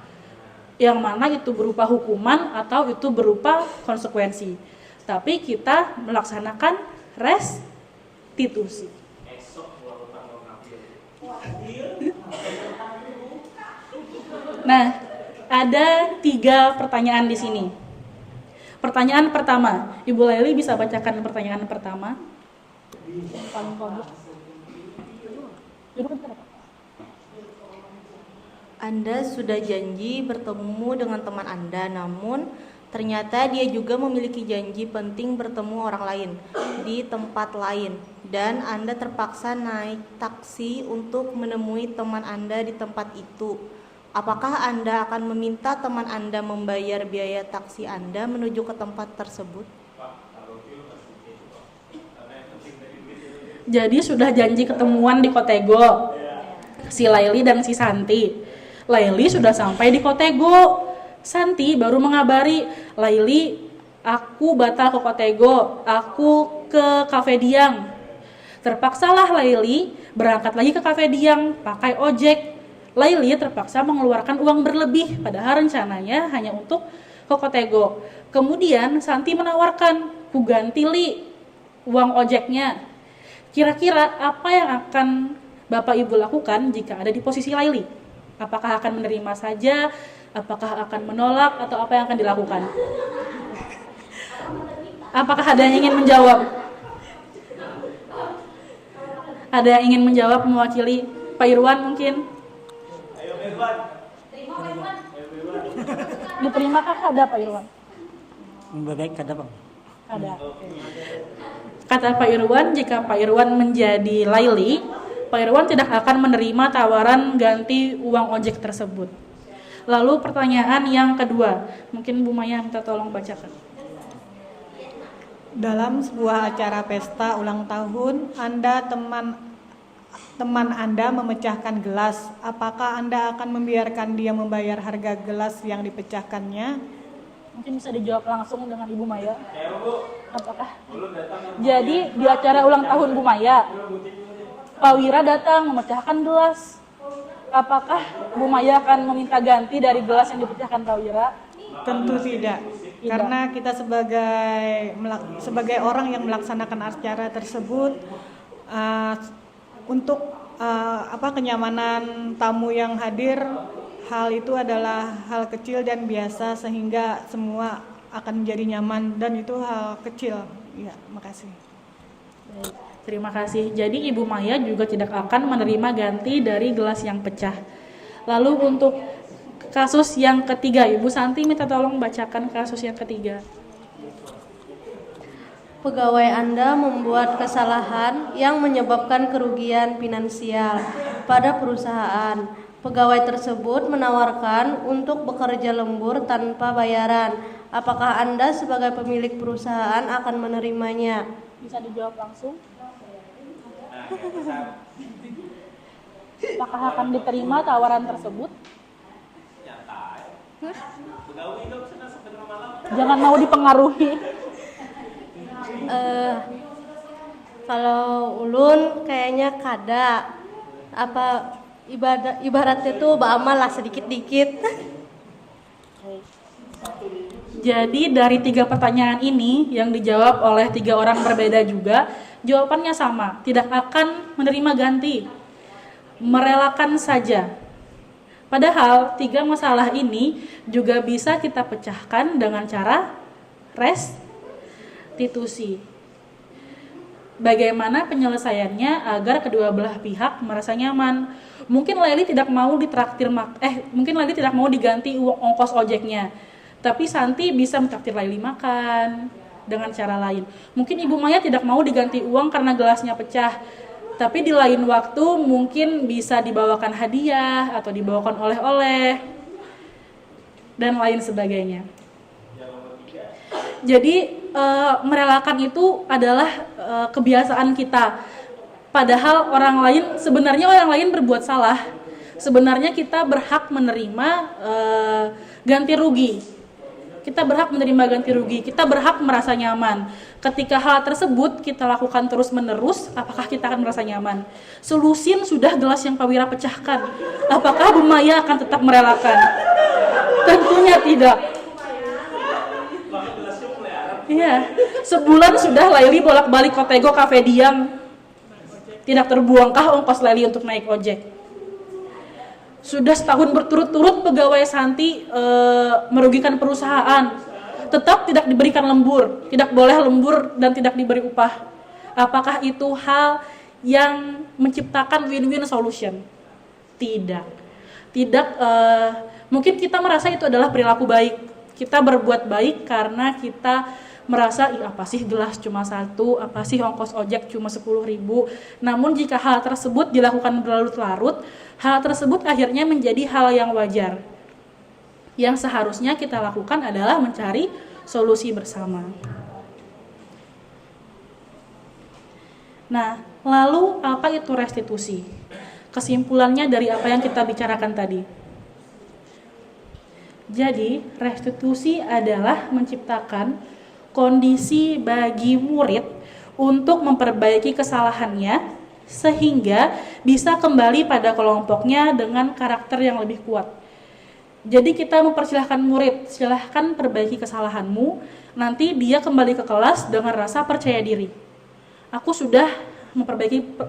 yang mana itu berupa hukuman atau itu berupa konsekuensi. Tapi kita melaksanakan restitusi. Nah, ada 3 pertanyaan di sini. Pertanyaan pertama, Ibu Laili bisa bacakan pertanyaan pertama? Anda sudah janji bertemu dengan teman Anda, namun ternyata dia juga memiliki janji penting bertemu orang lain di tempat lain, dan Anda terpaksa naik taksi untuk menemui teman Anda di tempat itu. Apakah Anda akan meminta teman Anda membayar biaya taksi Anda menuju ke tempat tersebut? Jadi sudah janji ketemuan di Kotego, si Laili dan si Santi. Laili sudah sampai di Kotego. Santi baru mengabari, Laili, aku batal ke Kotego, aku ke Cafe Diang. Terpaksalah Laili berangkat lagi ke Cafe Diang pakai ojek. Laili terpaksa mengeluarkan uang berlebih, padahal rencananya hanya untuk ke Kotego. Kemudian Santi menawarkan, "Ku ganti Li uang ojeknya." Kira-kira apa yang akan Bapak Ibu lakukan jika ada di posisi Laili? Apakah akan menerima saja? Apakah akan menolak? Atau apa yang akan dilakukan? Apakah ada yang ingin menjawab? Ada yang ingin menjawab mewakili Pak Irwan mungkin? Diterimakah ada Pak Irwan? Baik, ada Bang. Ada. Kata Pak Irwan, jika Pak Irwan menjadi Laili, Pak Irwan tidak akan menerima tawaran ganti uang ojek tersebut. Lalu pertanyaan yang kedua, mungkin Bu Maya minta tolong bacakan. Dalam sebuah acara pesta ulang tahun, teman Anda memecahkan gelas. Apakah Anda akan membiarkan dia membayar harga gelas yang dipecahkannya? Mungkin bisa dijawab langsung dengan Ibu Maya. Apakah? Jadi di acara ulang tahun Bu Maya, Pak Wira datang memecahkan gelas. Apakah Bu Maya akan meminta ganti dari gelas yang dipecahkan Pak Wira? Tentu tidak. Karena kita sebagai orang yang melaksanakan acara tersebut, untuk kenyamanan tamu yang hadir, hal itu adalah hal kecil dan biasa sehingga semua akan menjadi nyaman, dan itu hal kecil. Ya, makasih. Baik, terima kasih. Jadi Ibu Maya juga tidak akan menerima ganti dari gelas yang pecah. Lalu untuk kasus yang ketiga, Ibu Santi minta tolong bacakan kasus yang ketiga. Pegawai Anda membuat kesalahan yang menyebabkan kerugian finansial pada perusahaan. Pegawai tersebut menawarkan untuk bekerja lembur tanpa bayaran. Apakah Anda sebagai pemilik perusahaan akan menerimanya? Bisa dijawab langsung. Apakah akan diterima tawaran tersebut? Jangan mau dipengaruhi. Kalau ulun kayaknya kada ibaratnya tuh beramal lah sedikit-dikit. Jadi dari 3 pertanyaan ini yang dijawab oleh 3 orang berbeda juga, jawabannya sama, tidak akan menerima ganti, merelakan saja. Padahal 3 masalah ini juga bisa kita pecahkan dengan cara restitusi. Bagaimana penyelesaiannya agar kedua belah pihak merasa nyaman? Mungkin Laili tidak mau tidak mau diganti uang ongkos ojeknya, tapi Santi bisa mentraktir Laili makan dengan cara lain. Mungkin Ibu Maya tidak mau diganti uang karena gelasnya pecah, tapi di lain waktu mungkin bisa dibawakan hadiah atau dibawakan oleh-oleh dan lain sebagainya. Jadi merelakan itu adalah kebiasaan kita. Padahal orang lain berbuat salah. Sebenarnya kita berhak menerima ganti rugi. Kita berhak menerima ganti rugi. Kita berhak merasa nyaman. Ketika hal tersebut kita lakukan terus-menerus, apakah kita akan merasa nyaman? Solusin sudah gelas yang Pak Wira pecahkan. Apakah Bu Maya akan tetap merelakan? Tentunya tidak. Iya, sebulan sudah Laili bolak-balik Kotego Cafe Diang. Tidak terbuangkah ongkos Laili untuk naik ojek? Sudah setahun berturut-turut pegawai Santi merugikan perusahaan. Tetap tidak diberikan lembur, tidak boleh lembur dan tidak diberi upah. Apakah itu hal yang menciptakan win-win solution? Tidak. Mungkin kita merasa itu adalah perilaku baik. Kita berbuat baik karena kita merasa, apa sih gelas cuma 1, apa sih ongkos ojek cuma 10.000. Namun jika hal tersebut dilakukan berlarut-larut, hal tersebut akhirnya menjadi hal yang wajar. Yang seharusnya kita lakukan adalah mencari solusi bersama. Nah, lalu apa itu restitusi? Kesimpulannya dari apa yang kita bicarakan tadi. Jadi, restitusi adalah menciptakan kondisi bagi murid untuk memperbaiki kesalahannya sehingga bisa kembali pada kelompoknya dengan karakter yang lebih kuat. Jadi kita mempersilahkan murid, silahkan perbaiki kesalahanmu, nanti dia kembali ke kelas dengan rasa percaya diri. Aku sudah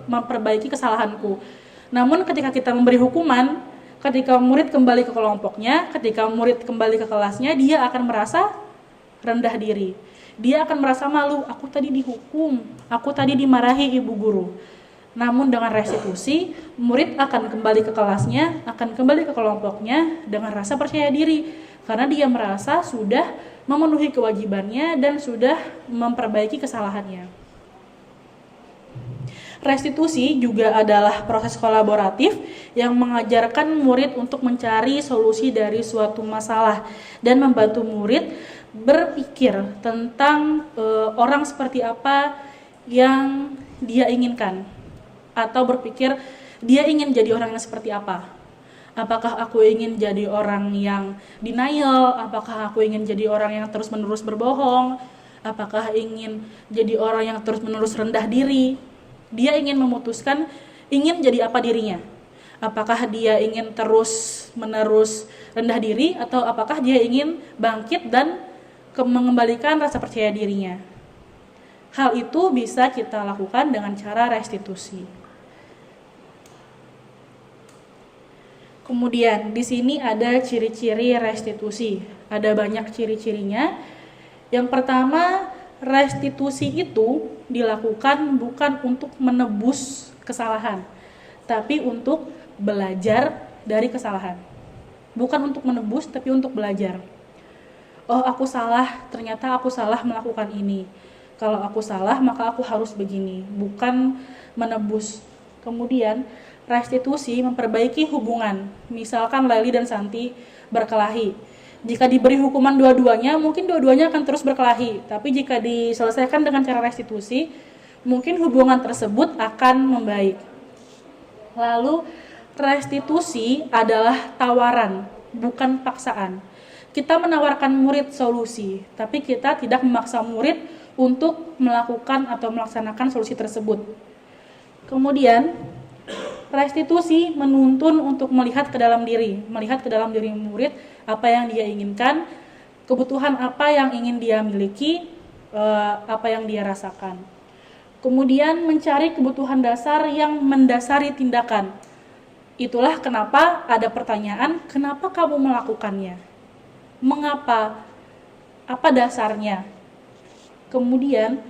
memperbaiki kesalahanku. Namun ketika kita memberi hukuman, ketika murid kembali ke kelompoknya, ketika murid kembali ke kelasnya, dia akan merasa rendah diri. Dia akan merasa malu, aku tadi dihukum, aku tadi dimarahi ibu guru. Namun dengan restitusi, murid akan kembali ke kelasnya, akan kembali ke kelompoknya dengan rasa percaya diri. Karena dia merasa sudah memenuhi kewajibannya dan sudah memperbaiki kesalahannya. Restitusi juga adalah proses kolaboratif yang mengajarkan murid untuk mencari solusi dari suatu masalah dan membantu murid berpikir tentang orang seperti apa yang dia inginkan, atau berpikir dia ingin jadi orang yang seperti apa. Apakah aku ingin jadi orang yang denial? Apakah aku ingin jadi orang yang terus-menerus berbohong? Apakah ingin jadi orang yang terus-menerus rendah diri? Dia ingin memutuskan ingin jadi apa dirinya. Apakah dia ingin terus-menerus rendah diri, atau apakah dia ingin bangkit dan mengembalikan rasa percaya dirinya. Hal itu bisa kita lakukan dengan cara restitusi. Kemudian di sini ada ciri-ciri restitusi. Ada banyak ciri-cirinya. Yang pertama, restitusi itu dilakukan bukan untuk menebus kesalahan, tapi untuk belajar dari kesalahan. Bukan untuk menebus, tapi untuk belajar. Oh, aku salah, ternyata aku salah melakukan ini. Kalau aku salah, maka aku harus begini. Bukan menebus. Kemudian, restitusi memperbaiki hubungan. Misalkan Laili dan Santi berkelahi. Jika diberi hukuman dua-duanya, mungkin dua-duanya akan terus berkelahi. Tapi jika diselesaikan dengan cara restitusi, mungkin hubungan tersebut akan membaik. Lalu, restitusi adalah tawaran, bukan paksaan. Kita menawarkan murid solusi, tapi kita tidak memaksa murid untuk melakukan atau melaksanakan solusi tersebut. Kemudian, restitusi menuntun untuk melihat ke dalam diri murid apa yang dia inginkan, kebutuhan apa yang ingin dia miliki, apa yang dia rasakan. Kemudian mencari kebutuhan dasar yang mendasari tindakan. Itulah kenapa ada pertanyaan, kenapa kamu melakukannya? Mengapa? Apa dasarnya? Kemudian,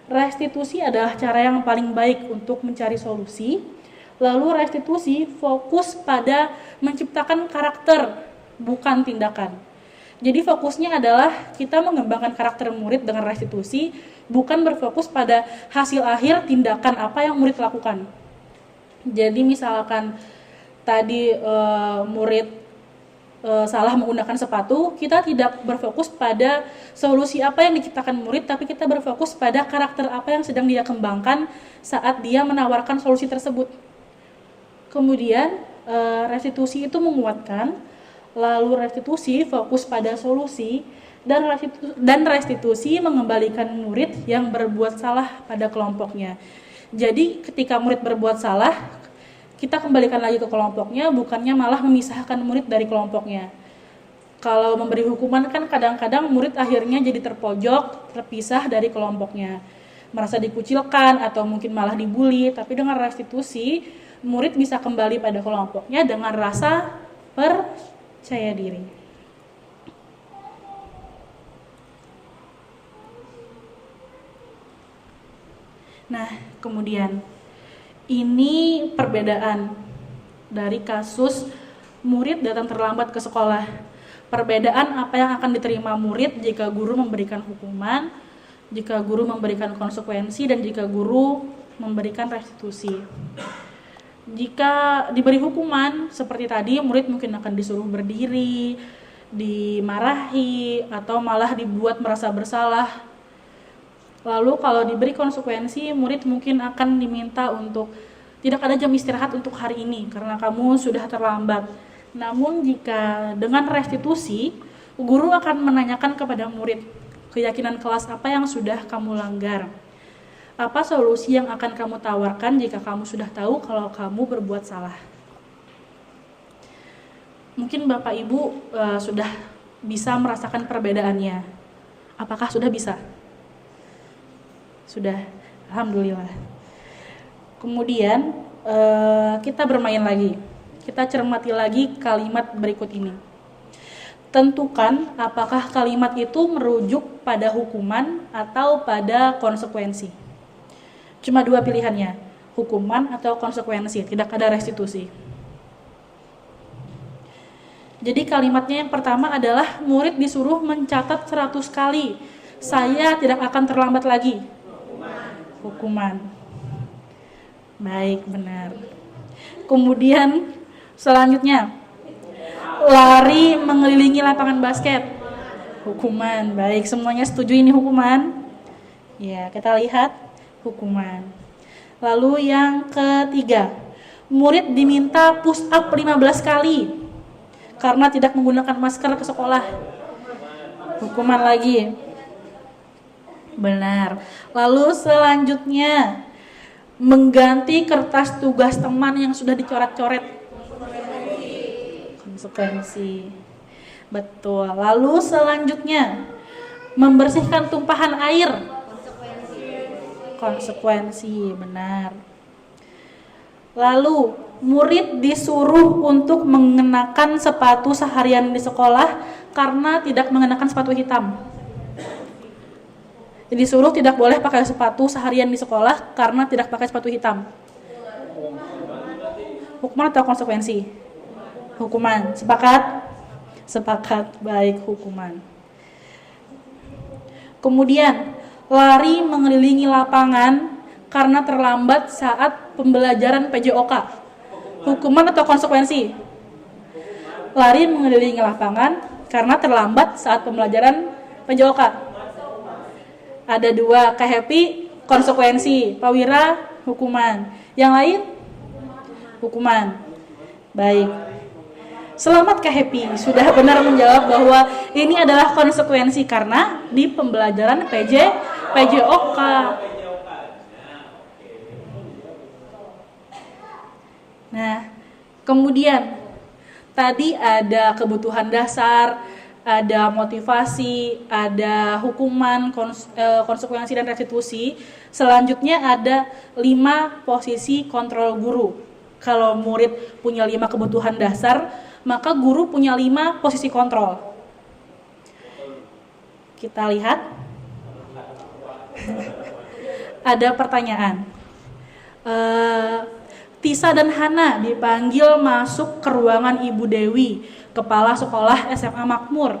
restitusi adalah cara yang paling baik untuk mencari solusi. Lalu restitusi fokus pada menciptakan karakter, bukan tindakan. Jadi fokusnya adalah kita mengembangkan karakter murid dengan restitusi, bukan berfokus pada hasil akhir tindakan apa yang murid lakukan. Jadi misalkan tadi murid salah menggunakan sepatu, kita tidak berfokus pada solusi apa yang diciptakan murid, tapi kita berfokus pada karakter apa yang sedang dia kembangkan saat dia menawarkan solusi tersebut. Kemudian restitusi itu menguatkan, lalu restitusi fokus pada solusi, dan restitusi mengembalikan murid yang berbuat salah pada kelompoknya. Jadi ketika murid berbuat salah, kita kembalikan lagi ke kelompoknya, bukannya malah memisahkan murid dari kelompoknya. Kalau memberi hukuman kan kadang-kadang murid akhirnya jadi terpojok, terpisah dari kelompoknya, merasa dikucilkan atau mungkin malah dibully. Tapi dengan restitusi, murid bisa kembali pada kelompoknya dengan rasa percaya diri. Nah, kemudian ini perbedaan dari kasus murid datang terlambat ke sekolah. Perbedaan apa yang akan diterima murid jika guru memberikan hukuman, jika guru memberikan konsekuensi, dan jika guru memberikan restitusi. Jika diberi hukuman seperti tadi, murid mungkin akan disuruh berdiri, dimarahi, atau malah dibuat merasa bersalah. Lalu kalau diberi konsekuensi, murid mungkin akan diminta untuk tidak ada jam istirahat untuk hari ini karena kamu sudah terlambat. Namun jika dengan restitusi, guru akan menanyakan kepada murid keyakinan kelas apa yang sudah kamu langgar. Apa solusi yang akan kamu tawarkan jika kamu sudah tahu kalau kamu berbuat salah? Mungkin Bapak Ibu sudah bisa merasakan perbedaannya. Apakah sudah bisa? Sudah, alhamdulillah. Kemudian kita bermain lagi. Kita cermati lagi kalimat berikut ini. Tentukan apakah kalimat itu merujuk pada hukuman atau pada konsekuensi. Cuma dua pilihannya, hukuman atau konsekuensi, tidak ada restitusi. Jadi kalimatnya yang pertama adalah murid disuruh mencatat 100 kali. Saya tidak akan terlambat lagi. Hukuman. Baik, benar. Kemudian selanjutnya, lari mengelilingi lapangan basket. Hukuman. Baik, semuanya setuju ini hukuman? Ya, kita lihat hukuman. Lalu yang ketiga, murid diminta push up 15 kali karena tidak menggunakan masker ke sekolah. Hukuman lagi. Benar. Lalu selanjutnya, mengganti kertas tugas teman yang sudah dicoret-coret. Konsekuensi. Betul. Lalu selanjutnya, membersihkan tumpahan air. Konsekuensi. Benar. Lalu murid disuruh untuk mengenakan sepatu seharian di sekolah karena tidak mengenakan sepatu hitam. Disuruh tidak boleh pakai sepatu seharian di sekolah karena tidak pakai sepatu hitam. Hukuman atau konsekuensi? Hukuman. Sepakat? Sepakat. Baik, hukuman. Kemudian lari mengelilingi lapangan karena terlambat saat pembelajaran PJOK. Hukuman atau konsekuensi? Lari mengelilingi lapangan karena terlambat saat pembelajaran PJOK. Ada dua, Kak Happy konsekuensi, Pak Wira hukuman. Yang lain? Hukuman. Baik. Selamat Kak Happy, sudah benar menjawab bahwa ini adalah konsekuensi karena di pembelajaran PJOK. Nah, kemudian tadi ada kebutuhan dasar, ada motivasi, ada hukuman, konsekuensi dan restitusi. Selanjutnya ada 5 posisi kontrol guru. Kalau murid punya 5 kebutuhan dasar, maka guru punya 5 posisi kontrol. Kita lihat. Ada pertanyaan. Tisa dan Hana dipanggil masuk ke ruangan Ibu Dewi, Kepala Sekolah SMA Makmur.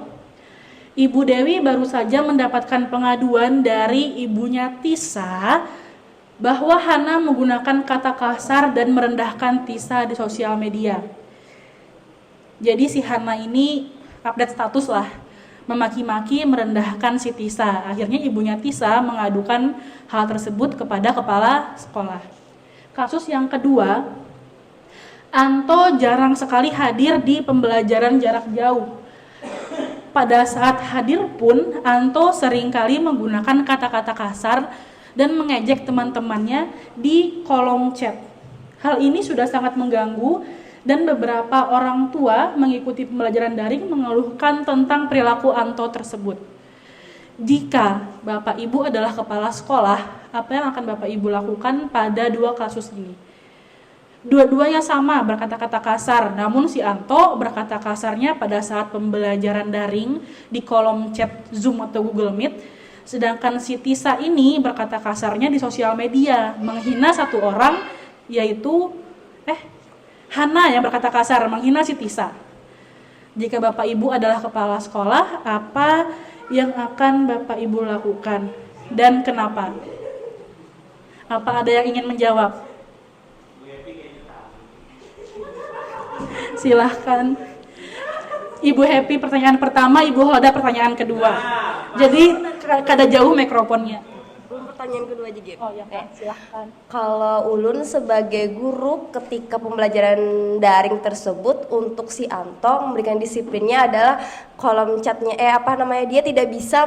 Ibu Dewi baru saja mendapatkan pengaduan dari ibunya Tisa bahwa Hana menggunakan kata kasar dan merendahkan Tisa di sosial media. Jadi si Hana ini update status lah, memaki-maki, merendahkan si Tisa. Akhirnya ibunya Tisa mengadukan hal tersebut kepada kepala sekolah. Kasus yang kedua, Anto jarang sekali hadir di pembelajaran jarak jauh. Pada saat hadir pun, Anto seringkali menggunakan kata-kata kasar dan mengejek teman-temannya di kolom chat. Hal ini sudah sangat mengganggu dan beberapa orang tua mengikuti pembelajaran daring mengeluhkan tentang perilaku Anto tersebut. Jika Bapak Ibu adalah kepala sekolah, apa yang akan Bapak Ibu lakukan pada 2 kasus ini? Dua-duanya sama berkata-kata kasar, namun si Anto berkata kasarnya pada saat pembelajaran daring di kolom chat Zoom atau Google Meet, sedangkan si Tisa ini berkata kasarnya di sosial media, menghina satu orang, yaitu Hana yang berkata kasar, menghina si Tisa. Jika Bapak Ibu adalah kepala sekolah, apa yang akan Bapak Ibu lakukan dan kenapa? Apa ada yang ingin menjawab? Silahkan. Ibu Happy pertanyaan pertama, Ibu Hoda pertanyaan kedua. Jadi kada jauh mikrofonnya. Pertanyaan kedua aja gitu. Oh ya, silahkan. Kalau Ulun sebagai guru ketika pembelajaran daring tersebut untuk si Anto memberikan disiplinnya adalah kolom chatnya dia tidak bisa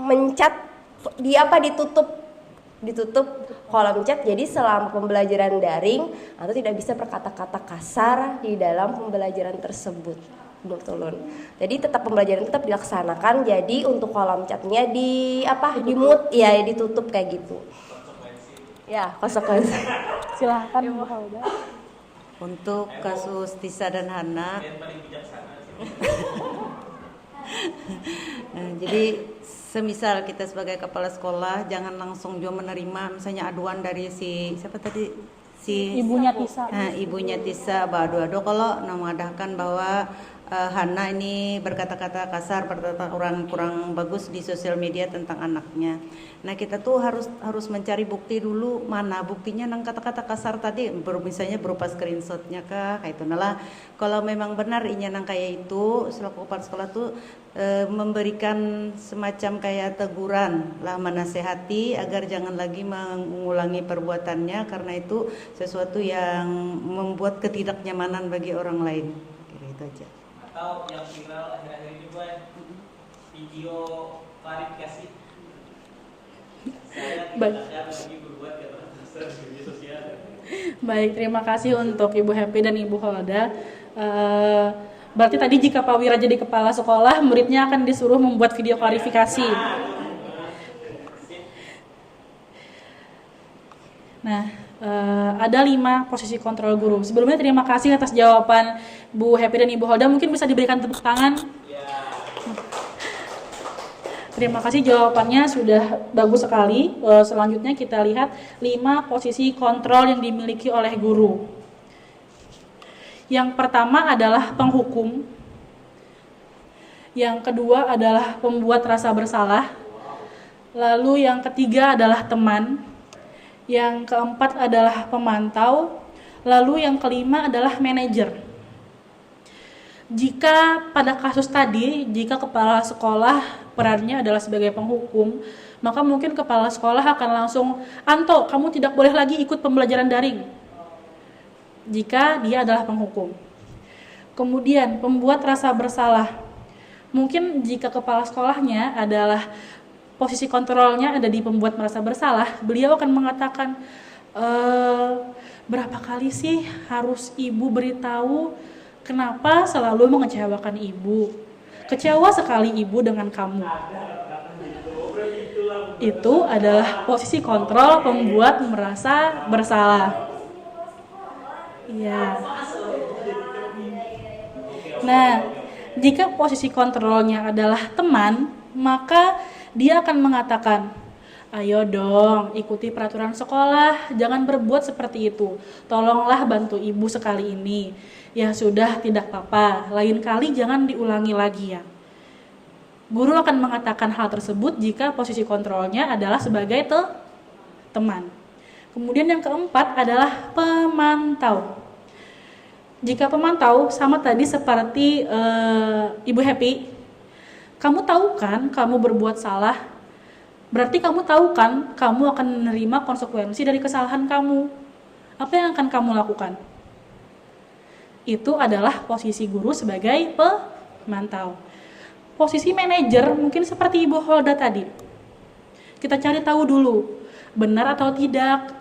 mencat ditutup ditutup kolom chat. Jadi selama pembelajaran daring atau tidak bisa berkata-kata kasar di dalam pembelajaran tersebut. Menurut Ulun. Jadi tetap pembelajaran tetap dilaksanakan. Jadi untuk kolom chatnya di mute ya, ditutup kayak gitu. Ya, konsekuensi. Silahkan Ibu Halda. Untuk kasus Tisa dan Hana, jadi semisal kita sebagai kepala sekolah jangan langsung juga menerima misalnya aduan dari siapa tadi Ibunya Tisa. Ibunya Tisa, aduh kalau mengadakan bahwa Hana ini berkata-kata kasar, berkata kurang bagus di sosial media tentang anaknya. Nah kita tuh harus mencari bukti dulu, mana buktinya nang kata-kata kasar tadi, misalnya berupa screenshotnya kah, kayak itu. Nah kalau memang benar inya nang kayak itu, selaku kepala sekolah tuh memberikan semacam kayak teguran lah, menasehati agar jangan lagi mengulangi perbuatannya karena itu sesuatu yang membuat ketidaknyamanan bagi orang lain. Kira itu aja. Atau yang viral akhir-akhir ini video klarifikasi saya tidak akan lagi berbuat kekerasan di media sosial. Baik, terima kasih untuk Ibu Happy dan Ibu Holda. Berarti tadi jika Pak Wira jadi kepala sekolah, muridnya akan disuruh membuat video klarifikasi. Nah, ada 5 posisi kontrol guru. Sebelumnya terima kasih atas jawaban Bu Happy dan Ibu Holda. Mungkin bisa diberikan tepuk tangan. Terima kasih, jawabannya sudah bagus sekali. Selanjutnya kita lihat 5 posisi kontrol yang dimiliki oleh guru. Yang pertama adalah penghukum. Yang kedua adalah pembuat rasa bersalah. Lalu yang ketiga adalah teman. Yang keempat adalah pemantau. Lalu yang kelima adalah manajer. Jika pada kasus tadi, jika kepala sekolah perannya adalah sebagai penghukum, maka mungkin kepala sekolah akan langsung, "Anto, kamu tidak boleh lagi ikut pembelajaran daring." Jika dia adalah penghukum. Kemudian pembuat rasa bersalah. Mungkin jika kepala sekolahnya adalah posisi kontrolnya ada di pembuat merasa bersalah, beliau akan mengatakan, "Berapa kali sih harus ibu beritahu? Kenapa selalu mengecewakan ibu? Kecewa sekali ibu dengan kamu." Itu adalah posisi kontrol pembuat merasa bersalah. Ya. Nah, jika posisi kontrolnya adalah teman, maka dia akan mengatakan, "Ayo dong, ikuti peraturan sekolah, jangan berbuat seperti itu. Tolonglah bantu ibu sekali ini. Ya sudah, tidak apa-apa, lain kali jangan diulangi lagi ya." Guru akan mengatakan hal tersebut jika posisi kontrolnya adalah sebagai teman. Kemudian yang keempat adalah pemantau. Jika pemantau sama tadi seperti Ibu Happy, kamu tahu kan kamu berbuat salah, berarti kamu tahu kan kamu akan menerima konsekuensi dari kesalahan kamu. Apa yang akan kamu lakukan? Itu adalah posisi guru sebagai pemantau. Posisi manajer mungkin seperti Ibu Holda tadi. Kita cari tahu dulu, benar atau tidak,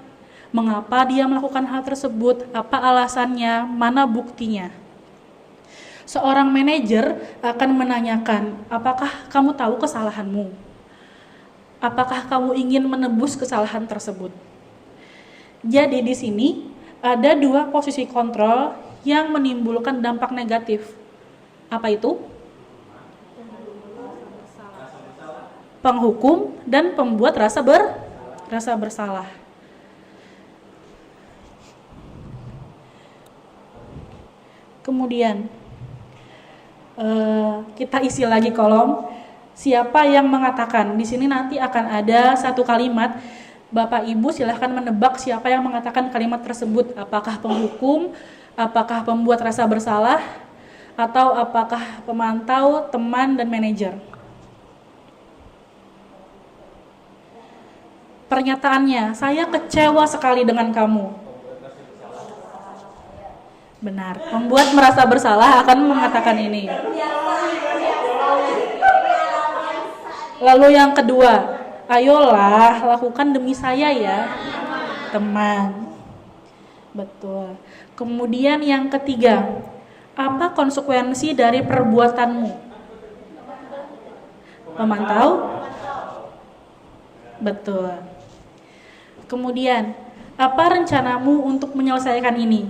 mengapa dia melakukan hal tersebut, apa alasannya, mana buktinya. Seorang manajer akan menanyakan, apakah kamu tahu kesalahanmu? Apakah kamu ingin menebus kesalahan tersebut? Jadi di sini ada 2 posisi kontrol yang menimbulkan dampak negatif. Apa itu? Penghukum dan pembuat rasa bersalah. Kemudian kita isi lagi kolom siapa yang mengatakan. Di sini nanti akan ada 1 kalimat. Bapak Ibu silahkan menebak siapa yang mengatakan kalimat tersebut. Apakah penghukum, apakah pembuat rasa bersalah, atau apakah pemantau, teman, dan manajer. Pernyataannya, saya kecewa sekali dengan kamu. Benar, pembuat merasa bersalah akan mengatakan ini. Lalu yang kedua, Ayolah, lakukan demi saya ya, teman. Betul. Kemudian yang ketiga, apa konsekuensi dari perbuatanmu? Memantau? Betul. Kemudian, apa rencanamu untuk menyelesaikan ini?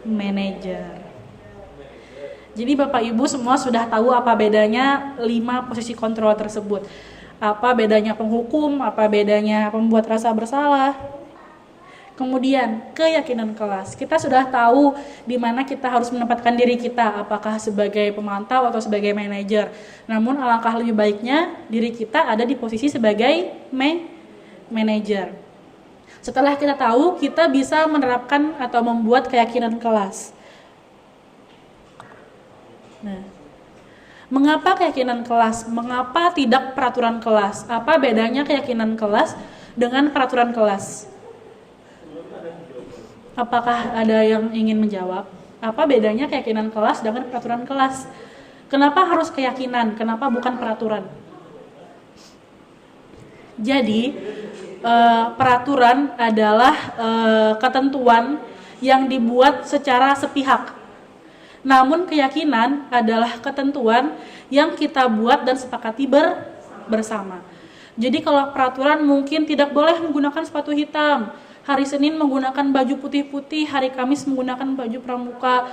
Manajer. Jadi Bapak Ibu semua sudah tahu apa bedanya 5 posisi kontrol tersebut. Apa bedanya penghukum, apa bedanya pembuat rasa bersalah. Kemudian keyakinan kelas. Kita sudah tahu di mana kita harus menempatkan diri kita, apakah sebagai pemantau atau sebagai manajer. Namun alangkah lebih baiknya diri kita ada di posisi sebagai manajer. Setelah kita tahu, kita bisa menerapkan atau membuat keyakinan kelas. Nah, mengapa keyakinan kelas? Mengapa tidak peraturan kelas? Apa bedanya keyakinan kelas dengan peraturan kelas? Apakah ada yang ingin menjawab? Apa bedanya keyakinan kelas dengan peraturan kelas? Kenapa harus keyakinan? Kenapa bukan peraturan? Jadi, peraturan adalah ketentuan yang dibuat secara sepihak. Namun keyakinan adalah ketentuan yang kita buat dan sepakati bersama. Jadi kalau peraturan mungkin tidak boleh menggunakan sepatu hitam, hari Senin menggunakan baju putih-putih, hari Kamis menggunakan baju pramuka,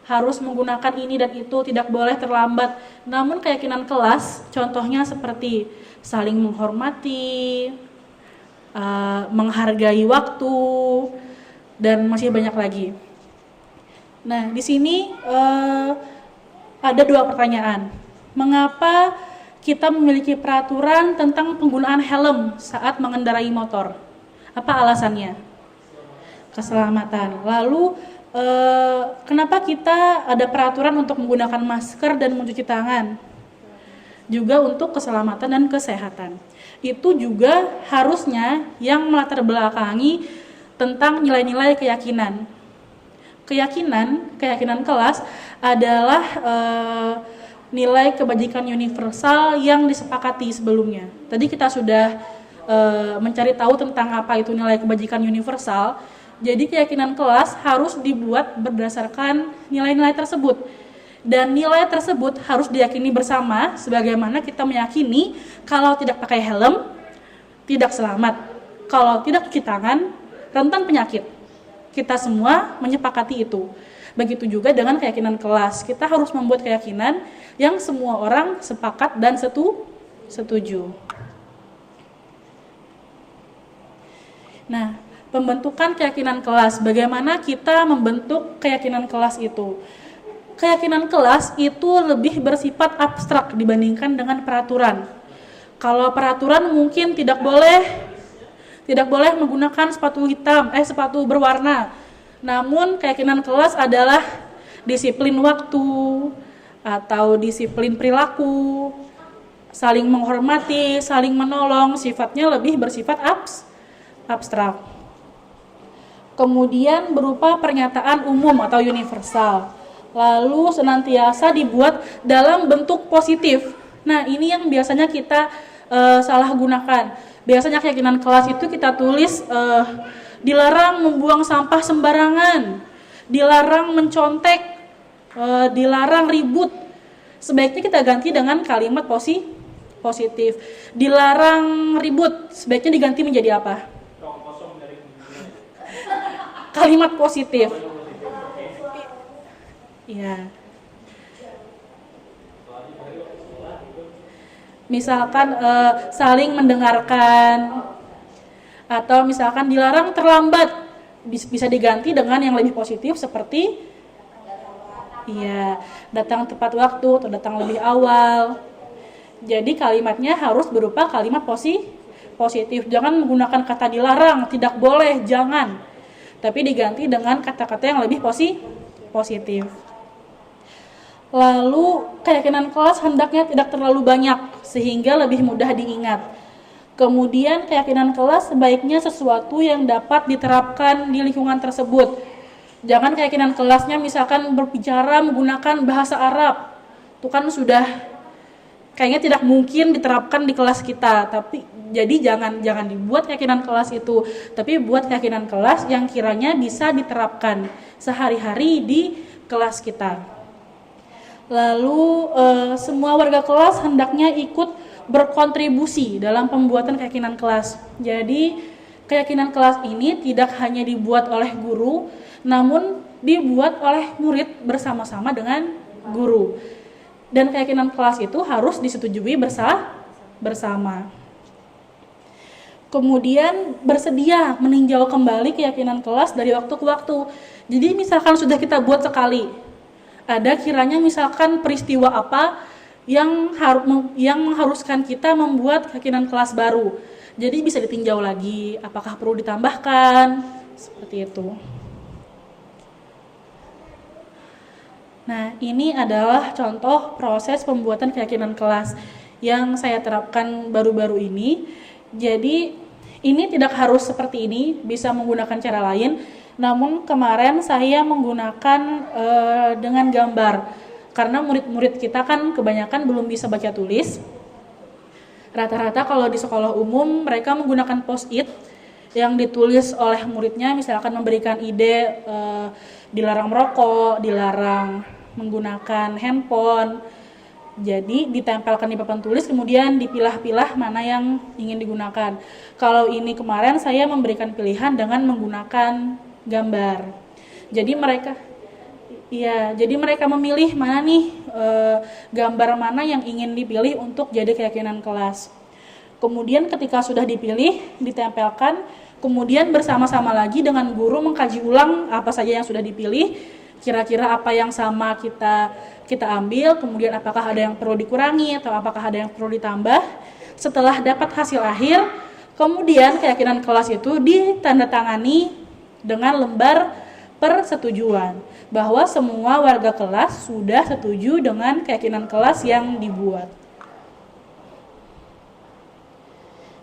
harus menggunakan ini dan itu, tidak boleh terlambat. Namun keyakinan kelas, contohnya seperti saling menghormati, menghargai waktu, dan masih banyak lagi. Nah, di sini ada 2 pertanyaan. Mengapa kita memiliki peraturan tentang penggunaan helm saat mengendarai motor? Apa alasannya? Keselamatan. Lalu, kenapa kita ada peraturan untuk menggunakan masker dan mencuci tangan? Juga untuk keselamatan dan kesehatan. Itu juga harusnya yang melatar belakangi tentang nilai-nilai keyakinan. Keyakinan kelas adalah nilai kebajikan universal yang disepakati sebelumnya. Tadi kita sudah mencari tahu tentang apa itu nilai kebajikan universal. Jadi keyakinan kelas harus dibuat berdasarkan nilai-nilai tersebut. Dan nilai tersebut harus diyakini bersama, sebagaimana kita meyakini kalau tidak pakai helm, tidak selamat. Kalau tidak cuci tangan, rentan penyakit. Kita semua menyepakati itu. Begitu juga dengan keyakinan kelas. Kita harus membuat keyakinan yang semua orang sepakat dan setuju. Nah, pembentukan keyakinan kelas. Bagaimana kita membentuk keyakinan kelas itu? Keyakinan kelas itu lebih bersifat abstrak dibandingkan dengan peraturan. Kalau peraturan mungkin tidak boleh menggunakan sepatu berwarna. Namun keyakinan kelas adalah disiplin waktu atau disiplin perilaku, saling menghormati, saling menolong, sifatnya lebih bersifat abstrak. Kemudian berupa pernyataan umum atau universal. Lalu senantiasa dibuat dalam bentuk positif. Nah, ini yang biasanya kita salah gunakan. Biasanya keyakinan kelas itu kita tulis dilarang membuang sampah sembarangan, dilarang mencontek, dilarang ribut. Sebaiknya kita ganti dengan kalimat positif. Dilarang ribut, sebaiknya diganti menjadi apa? Kalimat positif. Iya. Misalkan saling mendengarkan, atau misalkan dilarang terlambat, bisa diganti dengan yang lebih positif seperti datang tepat waktu atau datang lebih awal. Jadi kalimatnya harus berupa kalimat positif. Jangan menggunakan kata dilarang, tidak boleh, jangan. Tapi diganti dengan kata-kata yang lebih positif. Lalu keyakinan kelas hendaknya tidak terlalu banyak sehingga lebih mudah diingat. Kemudian keyakinan kelas sebaiknya sesuatu yang dapat diterapkan di lingkungan tersebut. Jangan keyakinan kelasnya misalkan berbicara menggunakan bahasa Arab. Itu kan sudah kayaknya tidak mungkin diterapkan di kelas kita. Tapi jadi jangan dibuat keyakinan kelas itu, tapi buat keyakinan kelas yang kiranya bisa diterapkan sehari-hari di kelas kita. Lalu semua warga kelas hendaknya ikut berkontribusi dalam pembuatan keyakinan kelas. Jadi keyakinan kelas ini tidak hanya dibuat oleh guru, namun dibuat oleh murid bersama-sama dengan guru. Dan keyakinan kelas itu harus disetujui bersama. Kemudian bersedia meninjau kembali keyakinan kelas dari waktu ke waktu. Jadi misalkan sudah kita buat sekali, ada kiranya misalkan peristiwa apa yang mengharuskan kita membuat keyakinan kelas baru. Jadi bisa ditinjau lagi, apakah perlu ditambahkan, seperti itu. Nah, ini adalah contoh proses pembuatan keyakinan kelas yang saya terapkan baru-baru ini. Jadi, ini tidak harus seperti ini, bisa menggunakan cara lain. Namun kemarin saya menggunakan dengan gambar. Karena murid-murid kita kan kebanyakan belum bisa baca tulis. Rata-rata kalau di sekolah umum mereka menggunakan post-it yang ditulis oleh muridnya, misalkan memberikan ide dilarang merokok, dilarang menggunakan handphone. Jadi ditempelkan di papan tulis, kemudian dipilah-pilah mana yang ingin digunakan. Kalau ini kemarin saya memberikan pilihan dengan menggunakan gambar. Jadi mereka memilih mana nih gambar mana yang ingin dipilih untuk jadi keyakinan kelas. Kemudian ketika sudah dipilih, ditempelkan, kemudian bersama-sama lagi dengan guru mengkaji ulang apa saja yang sudah dipilih, kira-kira apa yang sama kita ambil, kemudian apakah ada yang perlu dikurangi atau apakah ada yang perlu ditambah. Setelah dapat hasil akhir, kemudian keyakinan kelas itu ditandatangani dengan lembar persetujuan bahwa semua warga kelas sudah setuju dengan keyakinan kelas yang dibuat.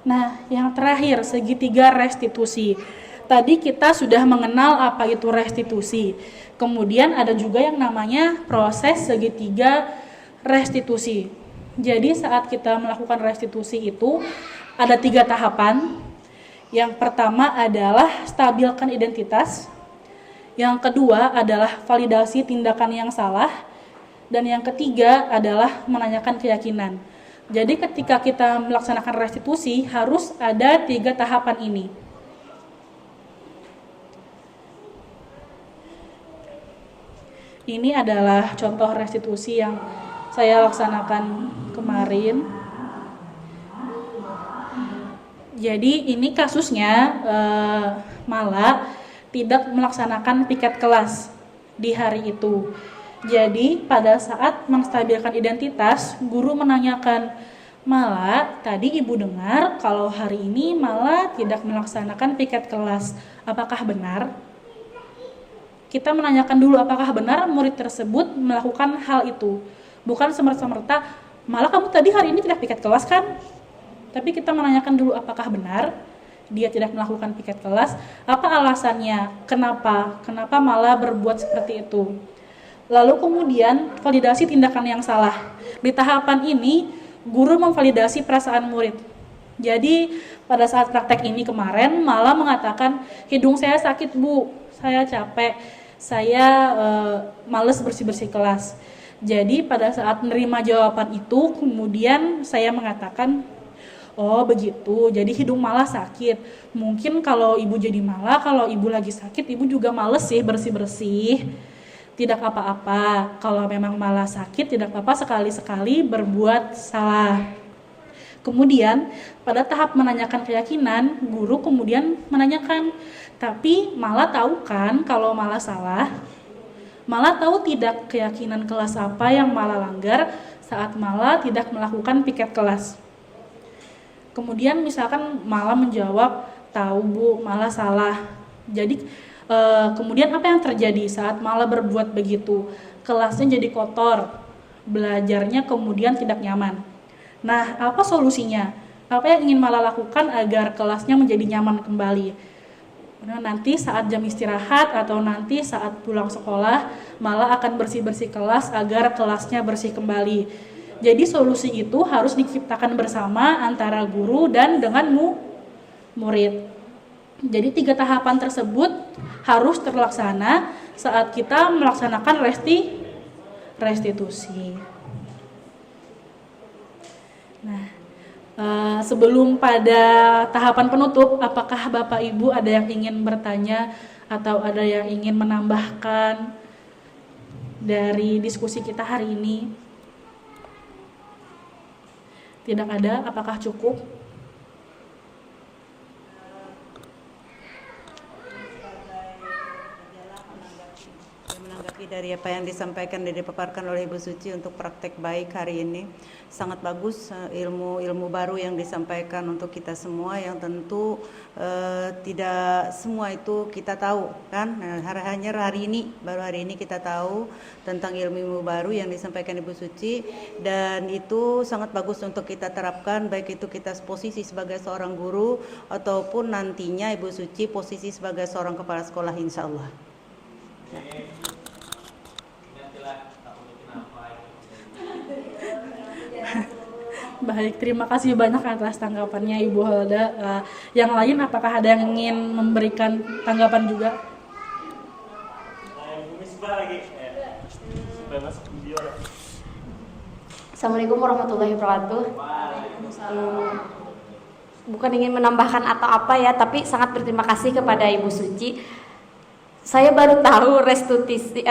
Nah, yang terakhir, segitiga restitusi. Tadi kita sudah mengenal apa itu restitusi. Kemudian ada juga yang namanya proses segitiga restitusi. Jadi saat kita melakukan restitusi itu ada 3 tahapan. Yang pertama adalah stabilkan identitas. Yang kedua adalah validasi tindakan yang salah. Dan yang ketiga adalah menanyakan keyakinan. Jadi ketika kita melaksanakan restitusi harus ada 3 tahapan ini. Ini adalah contoh restitusi yang saya laksanakan kemarin. Jadi ini kasusnya Mala tidak melaksanakan piket kelas di hari itu. Jadi pada saat menstabilkan identitas, guru menanyakan, Mala, tadi ibu dengar kalau hari ini Mala tidak melaksanakan piket kelas. Apakah benar? Kita menanyakan dulu apakah benar murid tersebut melakukan hal itu. Bukan semerta-merta, Mala kamu tadi hari ini tidak piket kelas kan? Tapi kita menanyakan dulu apakah benar dia tidak melakukan piket kelas. Apa alasannya? Kenapa Mala berbuat seperti itu? Lalu kemudian validasi tindakan yang salah. Di tahapan ini, guru memvalidasi perasaan murid. Jadi pada saat praktek ini kemarin, Mala mengatakan, hidung saya sakit bu, saya capek, saya males bersih-bersih kelas. Jadi pada saat menerima jawaban itu, kemudian saya mengatakan, oh begitu, jadi hidung Mala sakit. Mungkin kalau ibu jadi Mala, kalau ibu lagi sakit, ibu juga males sih bersih-bersih. Tidak apa-apa, kalau memang Mala sakit, tidak apa-apa sekali-sekali berbuat salah. Kemudian pada tahap menanyakan keyakinan, guru kemudian menanyakan, tapi Mala tahu kan kalau Mala salah? Mala tahu tidak keyakinan kelas apa yang Mala langgar saat Mala tidak melakukan piket kelas? Kemudian misalkan Mala menjawab, tahu bu, Mala salah. Jadi kemudian apa yang terjadi saat Mala berbuat begitu? Kelasnya jadi kotor, belajarnya kemudian tidak nyaman. Nah, apa solusinya? Apa yang ingin Mala lakukan agar kelasnya menjadi nyaman kembali? Nah, nanti saat jam istirahat atau nanti saat pulang sekolah, Mala akan bersih-bersih kelas agar kelasnya bersih kembali. Jadi solusi itu harus diciptakan bersama antara guru dan dengan murid. Jadi 3 tahapan tersebut harus terlaksana saat kita melaksanakan restitusi. Nah, sebelum pada tahapan penutup, apakah Bapak Ibu ada yang ingin bertanya atau ada yang ingin menambahkan dari diskusi kita hari ini? Tidak ada, apakah cukup? Menanggapi dari apa yang disampaikan dan dipaparkan oleh Ibu Suci untuk praktek baik hari ini, sangat bagus ilmu-ilmu baru yang disampaikan untuk kita semua, yang tentu tidak semua itu kita tahu kan. Hanya baru hari ini kita tahu tentang ilmu-ilmu baru yang disampaikan Ibu Suci, dan itu sangat bagus untuk kita terapkan, baik itu kita posisi sebagai seorang guru ataupun nantinya Ibu Suci posisi sebagai seorang kepala sekolah, insya Allah. Baik, terima kasih banyak atas tanggapannya Ibu Holda. Yang lain apakah ada yang ingin memberikan tanggapan juga? Assalamualaikum warahmatullahi wabarakatuh. Bukan ingin menambahkan atau apa ya, tapi sangat berterima kasih kepada Ibu Suci. Saya baru tahu restitusi.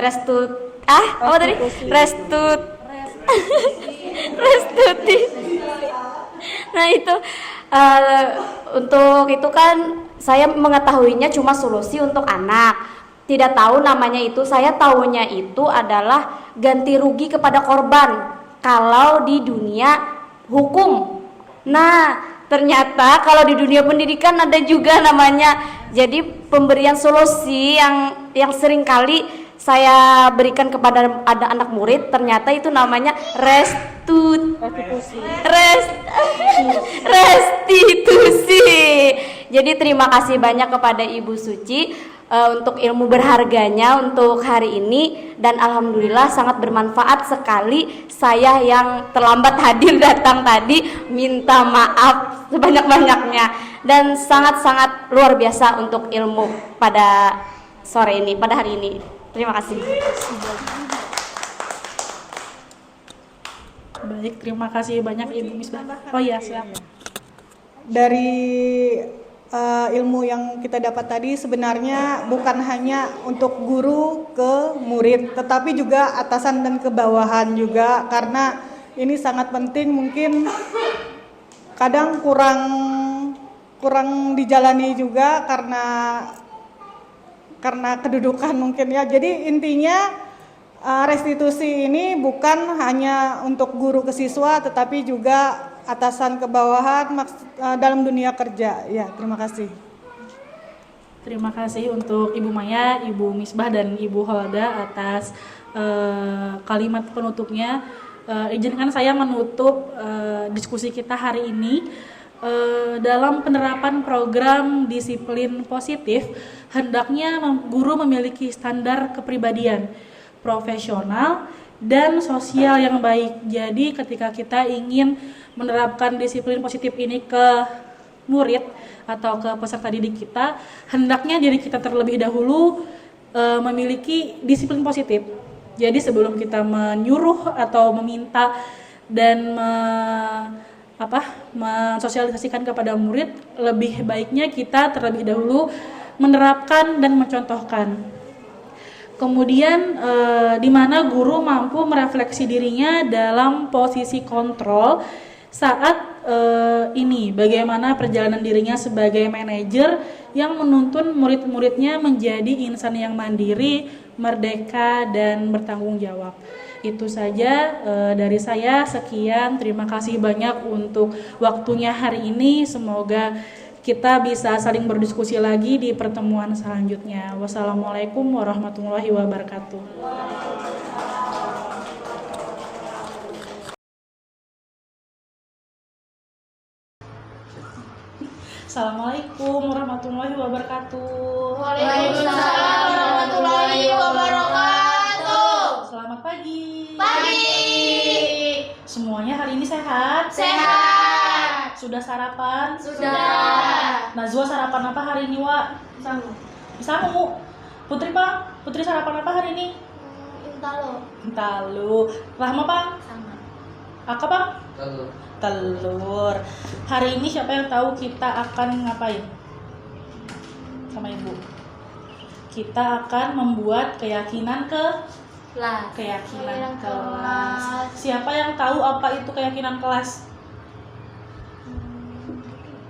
Nah itu untuk itu kan saya mengetahuinya cuma solusi untuk anak. Tidak tahu namanya itu, saya tahunya itu adalah ganti rugi kepada korban kalau di dunia hukum. Nah, ternyata kalau di dunia pendidikan ada juga namanya. Jadi pemberian solusi yang sering kali saya berikan kepada ada anak murid, ternyata itu namanya restitusi. Jadi terima kasih banyak kepada Ibu Suci untuk ilmu berharganya untuk hari ini, dan alhamdulillah sangat bermanfaat sekali. Saya yang terlambat hadir datang tadi minta maaf sebanyak-banyaknya, dan sangat-sangat luar biasa untuk ilmu pada sore ini, pada hari ini. Terima kasih. Baik, terima kasih banyak Ibu Misbah. Oh iya, silakan. Dari ilmu yang kita dapat tadi sebenarnya bukan hanya untuk guru ke murid, tetapi juga atasan dan ke bawahan juga, karena ini sangat penting. Mungkin kadang kurang dijalani juga karena kedudukan mungkin ya. Jadi intinya restitusi ini bukan hanya untuk guru ke siswa, tetapi juga atasan ke bawahan dalam dunia kerja. Ya, terima kasih. Terima kasih untuk Ibu Maya, Ibu Misbah, dan Ibu Holda atas kalimat penutupnya. Izinkan saya menutup diskusi kita hari ini. Dalam penerapan program disiplin positif, hendaknya guru memiliki standar kepribadian profesional dan sosial yang baik. Jadi ketika kita ingin menerapkan disiplin positif ini ke murid atau ke peserta didik kita, hendaknya diri kita terlebih dahulu memiliki disiplin positif. Jadi sebelum kita menyuruh atau meminta dan mensosialisasikan kepada murid, lebih baiknya kita terlebih dahulu menerapkan dan mencontohkan. Kemudian di mana guru mampu merefleksi dirinya dalam posisi kontrol saat ini, bagaimana perjalanan dirinya sebagai manajer yang menuntun murid-muridnya menjadi insan yang mandiri, merdeka, dan bertanggung jawab. Itu saja dari saya. Sekian, terima kasih banyak untuk waktunya hari ini. Semoga kita bisa saling berdiskusi lagi di pertemuan selanjutnya. Wassalamualaikum warahmatullahi wabarakatuh. Assalamualaikum warahmatullahi wabarakatuh. Waalaikumsalam warahmatullahi wabarakatuh. Selamat pagi. Pagi. Semua Semuanya hari ini sehat? Sehat. Sudah sarapan? Sudah. Najwa sarapan apa hari ini, Wak? Samu. Putri, Pak? Putri sarapan apa hari ini? Talu. Rahma, Pak? Sama. Aka, Pak? Telur. Hari ini siapa yang tahu kita akan ngapain? Sama Ibu. Kita akan membuat keyakinan keyakinan kelas. Siapa yang tahu apa itu keyakinan kelas?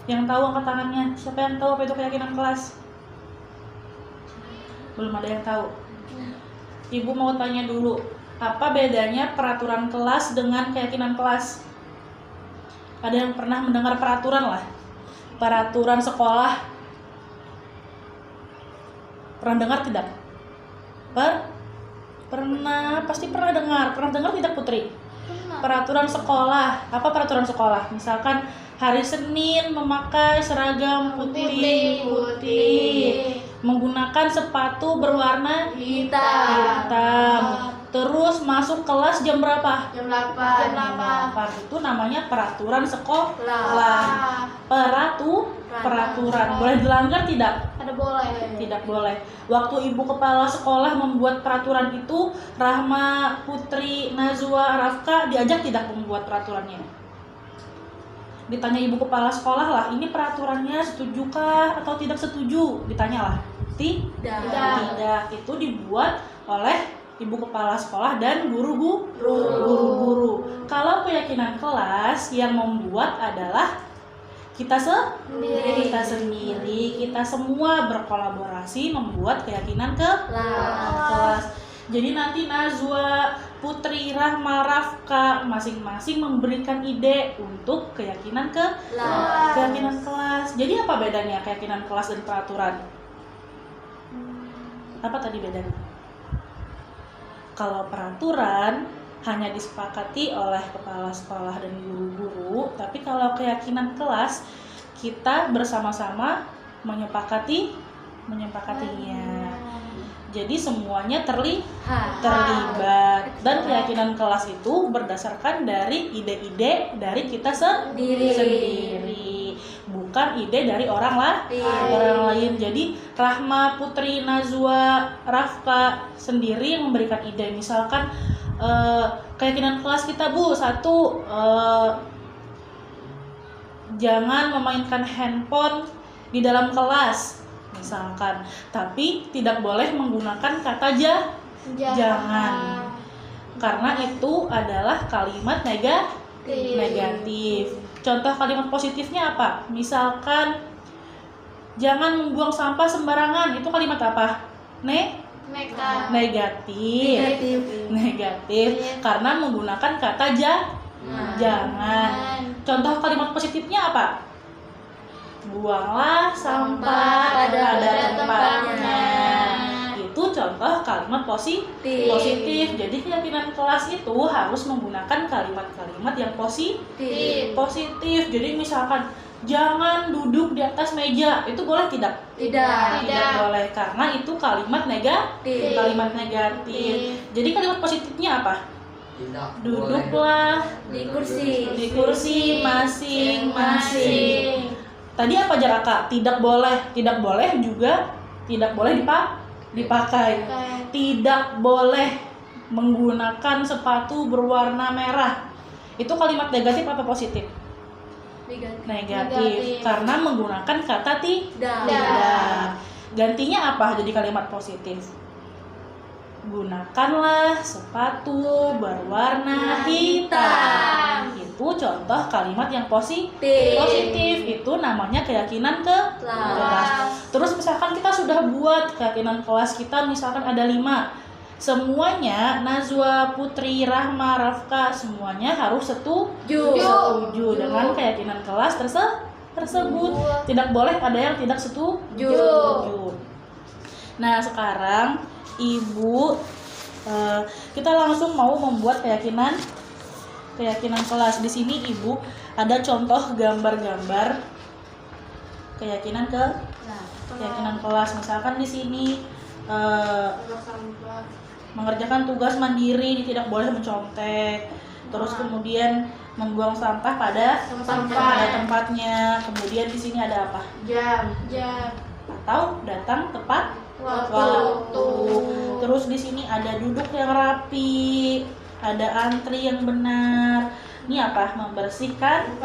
Yang tahu angkat tangannya. Siapa yang tahu apa itu keyakinan kelas? Belum ada yang tahu. Ibu mau tanya dulu, apa bedanya peraturan kelas dengan keyakinan kelas? Ada yang pernah mendengar peraturan lah? Peraturan sekolah. Pernah dengar tidak? Pernah, pasti pernah dengar. Pernah dengar tidak, Putri? Peraturan sekolah. Apa peraturan sekolah? Misalkan hari Senin memakai seragam putih. Menggunakan sepatu berwarna hitam. Terus masuk kelas jam berapa? Jam 8. Itu namanya peraturan sekolah. Peraturan. Boleh dilanggar tidak? Ada boleh. Tidak boleh. Waktu ibu kepala sekolah membuat peraturan itu, Rahma, Putri, Najwa, Rafka diajak tidak membuat peraturannya? Ditanya ibu kepala sekolah lah, ini peraturannya setujukah atau tidak setuju? Ditanya lah. Tidak. Itu dibuat oleh ibu kepala sekolah dan guru-guru. Kalau keyakinan kelas yang membuat adalah kita sendiri, kita semua berkolaborasi membuat keyakinan kelas. Jadi nanti Najwa, Putri, Rahma, Rafka masing-masing memberikan ide untuk keyakinan kelas. Jadi apa bedanya keyakinan kelas dan peraturan? Apa tadi bedanya? Kalau peraturan hanya disepakati oleh kepala sekolah dan guru-guru, tapi kalau keyakinan kelas kita bersama-sama menyepakatinya. Jadi semuanya terlibat, dan keyakinan kelas itu berdasarkan dari ide-ide dari kita sendiri, bukan ide dari orang lain. Jadi Rahma, Putri, Najwa, Rafka sendiri yang memberikan ide. Misalkan keyakinan kelas kita, Bu, satu, jangan memainkan handphone di dalam kelas misalkan, tapi tidak boleh menggunakan kata jangan, karena itu adalah kalimat negatif. Contoh kalimat positifnya apa? Misalkan jangan membuang sampah sembarangan, itu kalimat apa? Negatif, karena menggunakan kata jangan. Contoh kalimat positifnya apa? Buanglah sampah pada tempatnya. Itu contoh kalimat positif. Jadi keyakinan kelas itu harus menggunakan kalimat-kalimat yang positif. Jadi misalkan jangan duduk di atas meja, itu boleh tidak? Tidak boleh, karena itu kalimat negatif. Jadi kalimat positifnya apa? Duduklah di kursi masing-masing. Tadi apa Jaraka? Tidak boleh juga tidak boleh dipakai. Tidak boleh menggunakan sepatu berwarna merah. Itu kalimat negatif apa positif? Negatif. Karena menggunakan kata tidak. Gantinya apa jadi kalimat positif? Gunakanlah sepatu berwarna hitam. Itu contoh kalimat yang positif. Itu namanya keyakinan kelas. Terus misalkan kita sudah buat keyakinan kelas kita, misalkan ada 5. Semuanya Najwa, Putri, Rahma, Rafka semuanya harus setuju dengan keyakinan kelas tersebut. Tidak boleh ada yang tidak setuju. Nah, sekarang Ibu, kita langsung mau membuat keyakinan kelas. Di sini Ibu ada contoh gambar-gambar keyakinan kelas. Misalkan di sini mengerjakan tugas mandiri, tidak boleh mencontek. Terus kemudian membuang sampah pada tempatnya. Kemudian di sini ada apa? Jam. Atau datang tepat Waktu. Terus di sini ada duduk yang rapi, ada antri yang benar. Ini apa? Membersihkan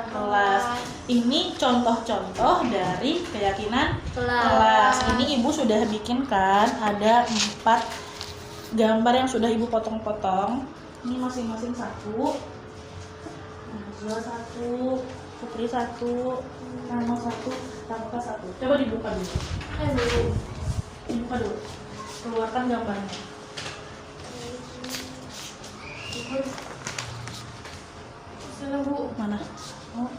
kelas. Ini contoh-contoh dari keyakinan kelas. Ini ibu sudah bikinkan, ada 4 gambar yang sudah ibu potong-potong. Ini masing-masing satu. Najwa satu, Putri satu, Rama satu, Rafka satu. Coba dibuka dulu. Dibuka dulu. Keluarkan gambarnya. Mana? Oh.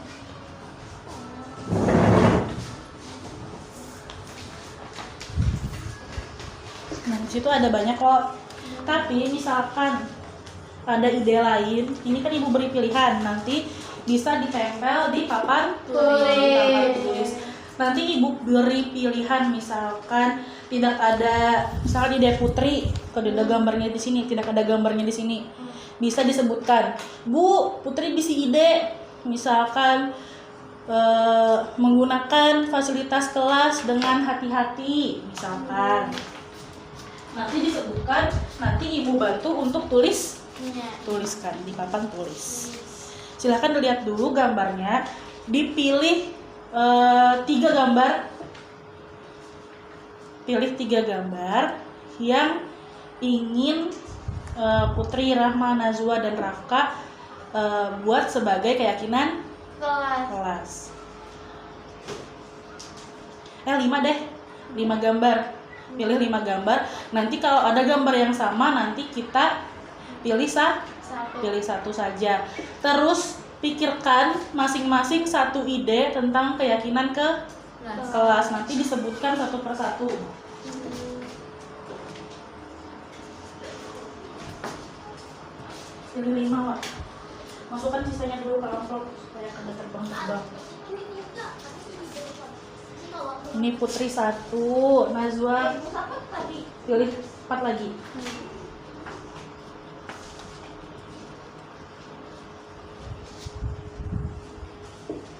Nah, di situ ada banyak kok. Tapi misalkan ada ide lain, ini kan ibu beri pilihan, nanti bisa ditempel di papan tulis. Nanti ibu beri pilihan, misalkan tidak ada, misalkan ide Putri, kalau ada gambarnya di sini, tidak ada gambarnya di sini, bisa disebutkan, Bu, Putri bisi ide, misalkan menggunakan fasilitas kelas dengan hati-hati, misalkan. Nanti disebutkan, nanti ibu bantu untuk tuliskan di papan tulis. Silahkan dilihat dulu gambarnya, dipilih 3 gambar, pilih 3 gambar yang ingin Putri, Rahma, Najwa, dan Rafka buat sebagai keyakinan kelas. 5 deh, 5 gambar. Pilih 5 gambar. Nanti kalau ada gambar yang sama, nanti kita pilih satu saja. Terus pikirkan masing-masing satu ide tentang keyakinan kelas. Nanti disebutkan satu persatu. Pilih 5, Wak. Masukkan sisanya dulu ke amplop supaya kada terbang-terbang. Ini Putri 1, Najwa pilih 4 lagi.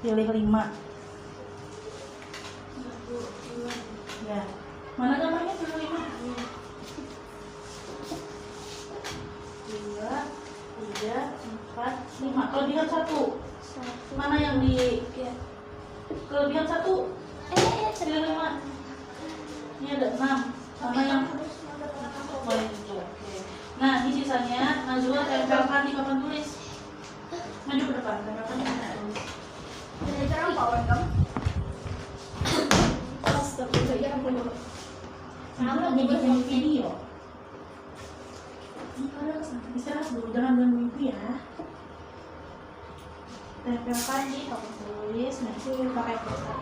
Pilih 5. Ya. Mana gambarnya? Pilih 5. 2, 3, 4, 5. Kelebihan 1. Mana yang di kelebihan 1? Pilih 5. Ini ada 6. Mana yang boleh itu. Oke. Nah, ini sisanya Najwa tempelkan di papan tulis. Maju ke depan, tempelkan di papan tulis. Nah, bikin video. Istirahat dulu, jangan ganggu ibu ya. Tempelkan di papan tulis, nanti pakai pulsa.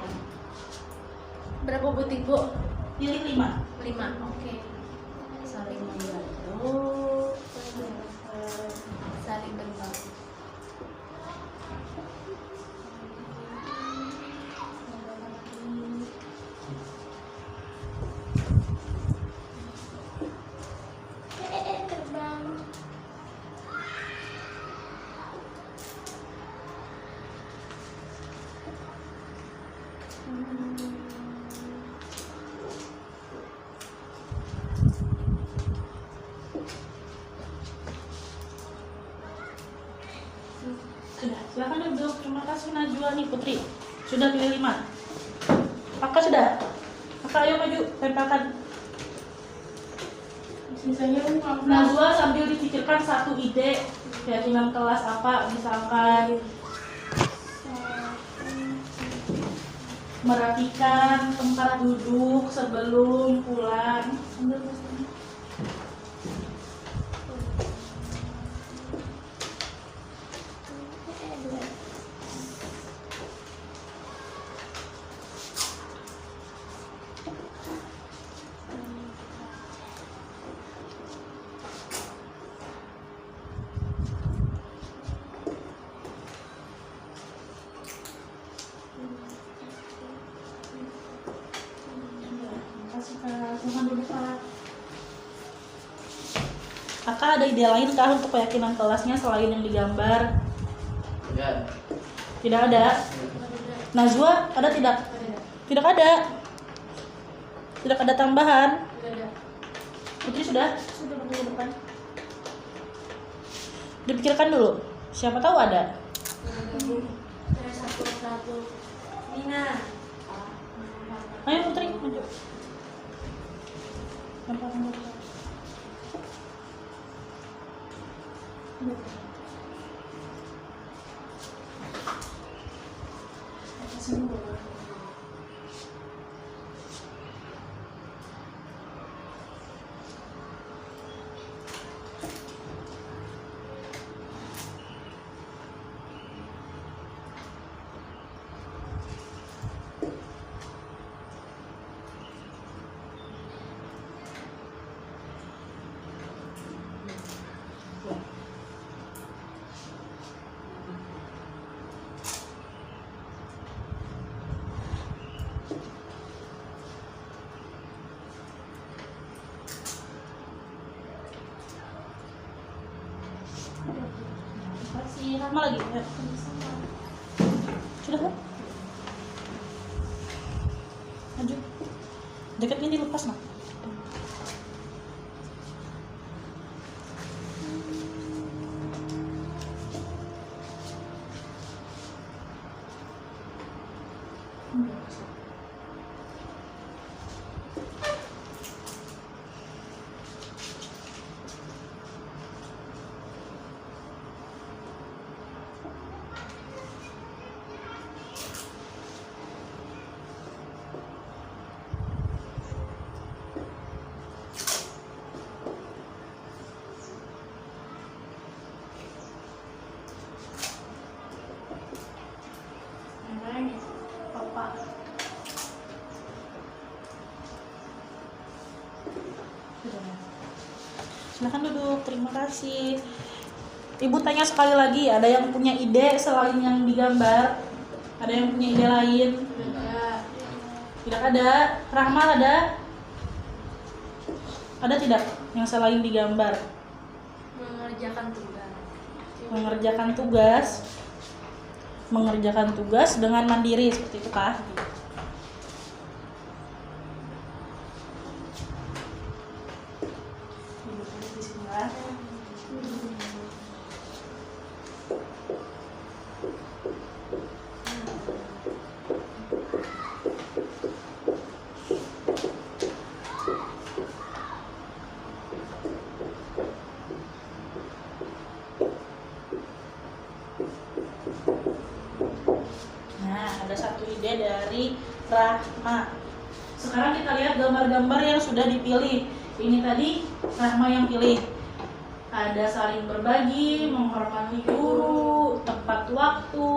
Berapa butik, Bu? Pilih 5. 5. Oke. Saling membantu. Saling berbagi. Terbang. Sudah, silakan duduk. Terima kasih Najwa nih Putri. Sudah pilih 5. Kakak sudah. Kakak ayo maju, tempelkan. Sisanya Najwa sambil dipikirkan satu ide keyakinan kelas apa, misalkan merapikan tempat duduk sebelum pulang. Tuhan dulu Pak. Kakak ada ide lain kah untuk keyakinan kelasnya selain yang digambar? Tidak ada. Najwa ada tidak? Tidak ada. Tidak ada tambahan. Putri sudah? Sudah minggu depan. Dipikirkan dulu. Siapa tahu ada. Nina. Ayo Putri, maju. Nampak. Masih lama lagi. Ya. Sudah kan? Maju. Jaketnya dilepas nak. Silahkan duduk, terima kasih. Ibu tanya sekali lagi, ada yang punya ide selain yang digambar? Ada yang punya ide lain? Tidak ada. Rahmal ada? Ada tidak yang selain digambar? Mengerjakan tugas. Mengerjakan tugas. Mengerjakan tugas dengan mandiri, seperti itu kah? Nah, ada satu ide dari Rahma. Sekarang kita lihat gambar-gambar yang sudah dipilih. Ini tadi Rahma yang pilih. Ada saling berbagi, menghormati guru, tepat waktu,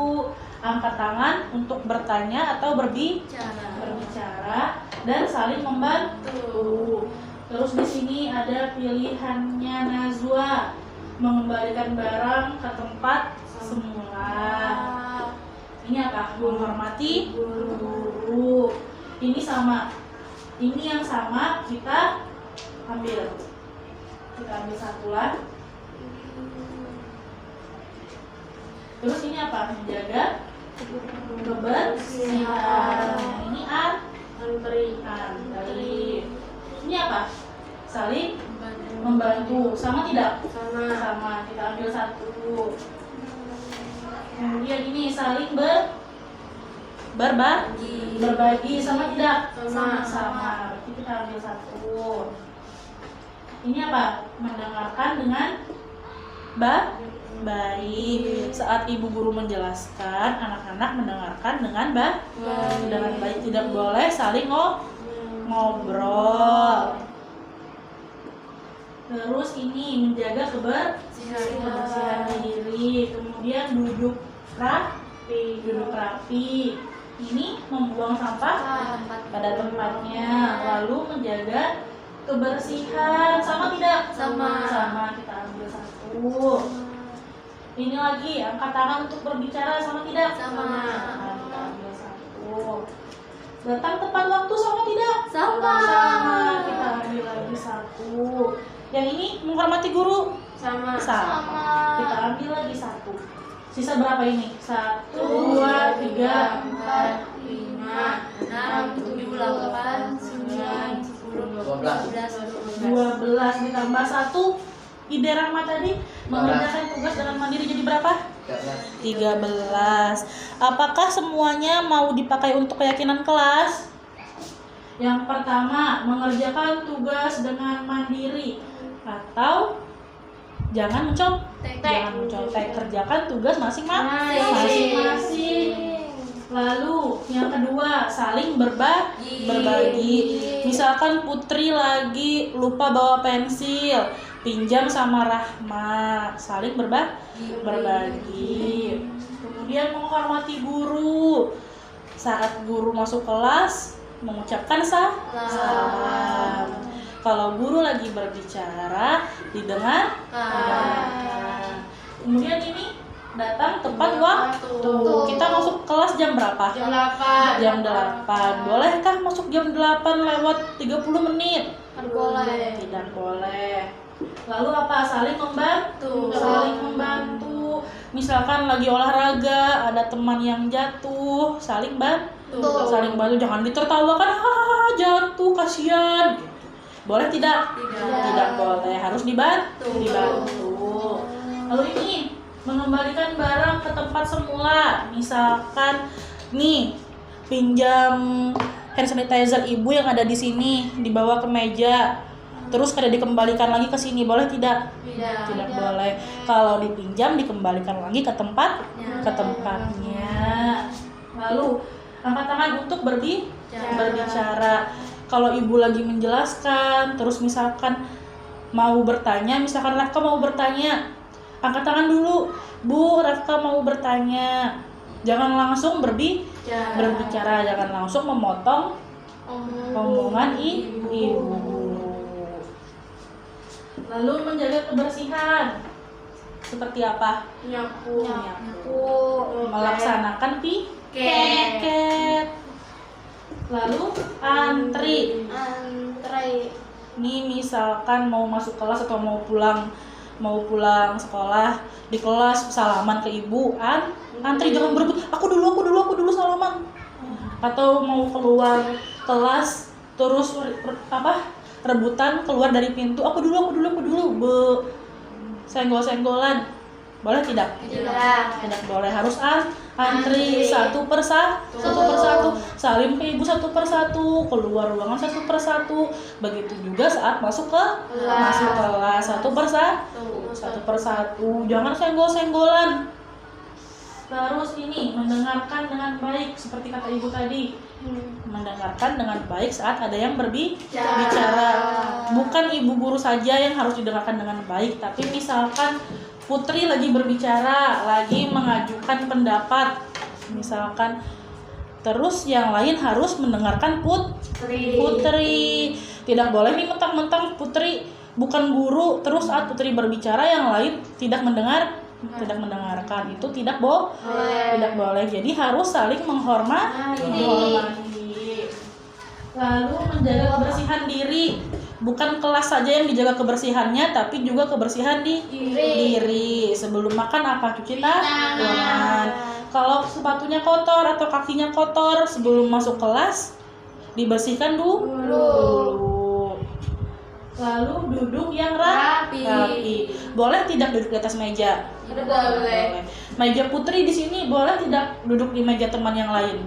angkat tangan untuk bertanya atau berbicara, dan saling membantu. Terus di sini ada pilihannya Najwa, mengembalikan barang ke tempat semula. Ini apa? Menghormati guru. Ini sama. Ini yang sama kita ambil. Kita ambil satu lah. Terus ini apa? Menjaga kebersihan. Ini antri. Ini apa? Saling membantu. Sama tidak? Sama. Kita ambil satu. Kemudian ini saling berbagi. Sama tidak? Sama. Berarti kita ambil satu. Ini apa? Mendengarkan dengan baik. Saat ibu guru menjelaskan, anak-anak mendengarkan dengan baik. Tidak boleh saling ngobrol. Terus ini menjaga kebersihan diri. Kemudian duduk rapi. Ini membuang sampah pada tempatnya. Lalu menjaga kebersihan. Sama tidak? Sama. Kita ambil satu. Ini lagi, angkat tangan untuk berbicara. Sama tidak? Sama. Kita ambil satu. Datang tepat waktu. Sama tidak? Sama. Kita ambil lagi satu. Yang ini menghormati guru? Sama. Kita ambil lagi 1. Sisa berapa ini? 1, 2, 3, 4, 5, 6, 7, 8, 9, 10, 12 ditambah 1. Ide Rahma tadi mengerjakan tugas dengan mandiri jadi berapa? 13. Apakah semuanya mau dipakai untuk keyakinan kelas? Yang pertama, mengerjakan tugas dengan mandiri atau jangan mencontek. Jangan mencontek, kerjakan tugas masing-masing. Lalu yang kedua, saling berbagi. Misalkan Putri lagi lupa bawa pensil, pinjam sama Rahma, saling berbagi. Kemudian menghormati guru. Saat guru masuk kelas, mengucapkan salam. Kalau guru lagi berbicara, didengarkan. Kemudian ini datang tepat waktu. Kita masuk kelas jam berapa? Jam 8. Bolehkah masuk jam 8 lewat 30 menit? Tidak boleh. Lalu apa? Saling membantu. Misalkan lagi olahraga, ada teman yang jatuh, saling bantu. Jangan ditertawakan, jatuh kasihan. Boleh tidak? Tidak boleh, harus dibantu. Lalu ini mengembalikan barang ke tempat semula. Misalkan nih, pinjam hand sanitizer ibu yang ada di sini, dibawa ke meja. Terus kada dikembalikan lagi ke sini, boleh tidak? Tidak boleh. Kalau dipinjam dikembalikan lagi ke tempatnya. Lalu angkat tangan untuk berbicara. Kalau ibu lagi menjelaskan, terus misalkan mau bertanya, misalkan Rafka mau bertanya, angkat tangan dulu. Bu, Rafka mau bertanya. Jangan langsung berbicara, jangan langsung memotong omongan ibu. Lalu menjaga kebersihan. Seperti apa? Nyapu. Melaksanakan piket. Lalu antri. Ini misalkan mau masuk kelas atau mau pulang sekolah, di kelas salaman ke ibu, antri, jangan berebut, aku dulu salaman. Atau mau keluar kelas terus rebutan keluar dari pintu, aku dulu senggol-senggolan. Boleh tidak? Tidak boleh, harus antri satu persatu, salim ke ibu satu persatu, keluar ruangan satu persatu. Begitu juga saat masuk kelas satu persatu, jangan senggol-senggolan. Terus ini mendengarkan dengan baik, seperti kata ibu tadi, mendengarkan dengan baik saat ada yang berbicara. Bukan ibu guru saja yang harus didengarkan dengan baik, tapi misalkan Putri lagi berbicara, lagi mengajukan pendapat, misalkan, terus yang lain harus mendengarkan Putri. Tidak boleh nih mentang-mentang Putri bukan guru, terus saat Putri berbicara yang lain tidak mendengarkan, itu tidak boleh. Jadi harus saling menghormati. Lalu menjaga kebersihan diri. Bukan kelas saja yang dijaga kebersihannya, tapi juga kebersihan diri. Sebelum makan apa? Cuci tangan. Kalau sepatunya kotor atau kakinya kotor, sebelum masuk kelas dibersihkan dulu. Lalu duduk yang rapi. Boleh tidak duduk di atas meja? Boleh. Meja Putri di sini boleh tidak duduk di meja teman yang lain?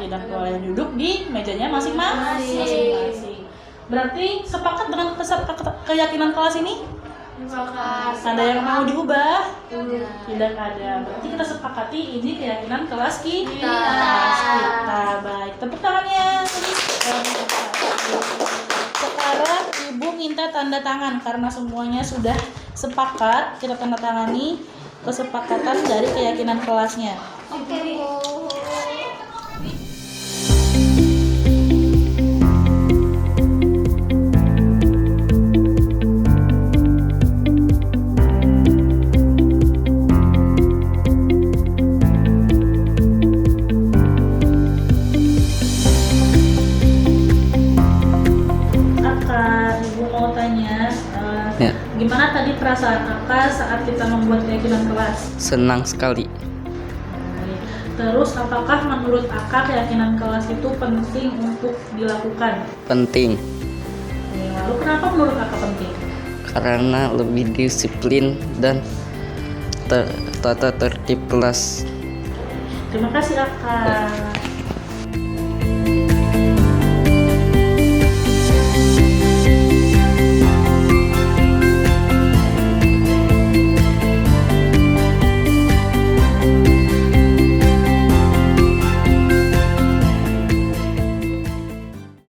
Tidak boleh, duduk di mejanya masing-masing. Berarti sepakat dengan keyakinan kelas ini? Ada yang mau diubah? Tidak ada. Berarti kita sepakati ini keyakinan kelas kita. Baik, tepuk tangannya. Sekarang ibu minta tanda tangan karena semuanya sudah sepakat. Kita tanda tangani kesepakatan dari keyakinan kelasnya. Oke. Ibu mau tanya, perasaan Aka saat kita membuat keyakinan kelas? Senang sekali. Terus apakah menurut Aka keyakinan kelas itu penting untuk dilakukan? Penting Lalu kenapa menurut Aka penting? karena lebih disiplin dan tata tertib kelas. Terima kasih Aka.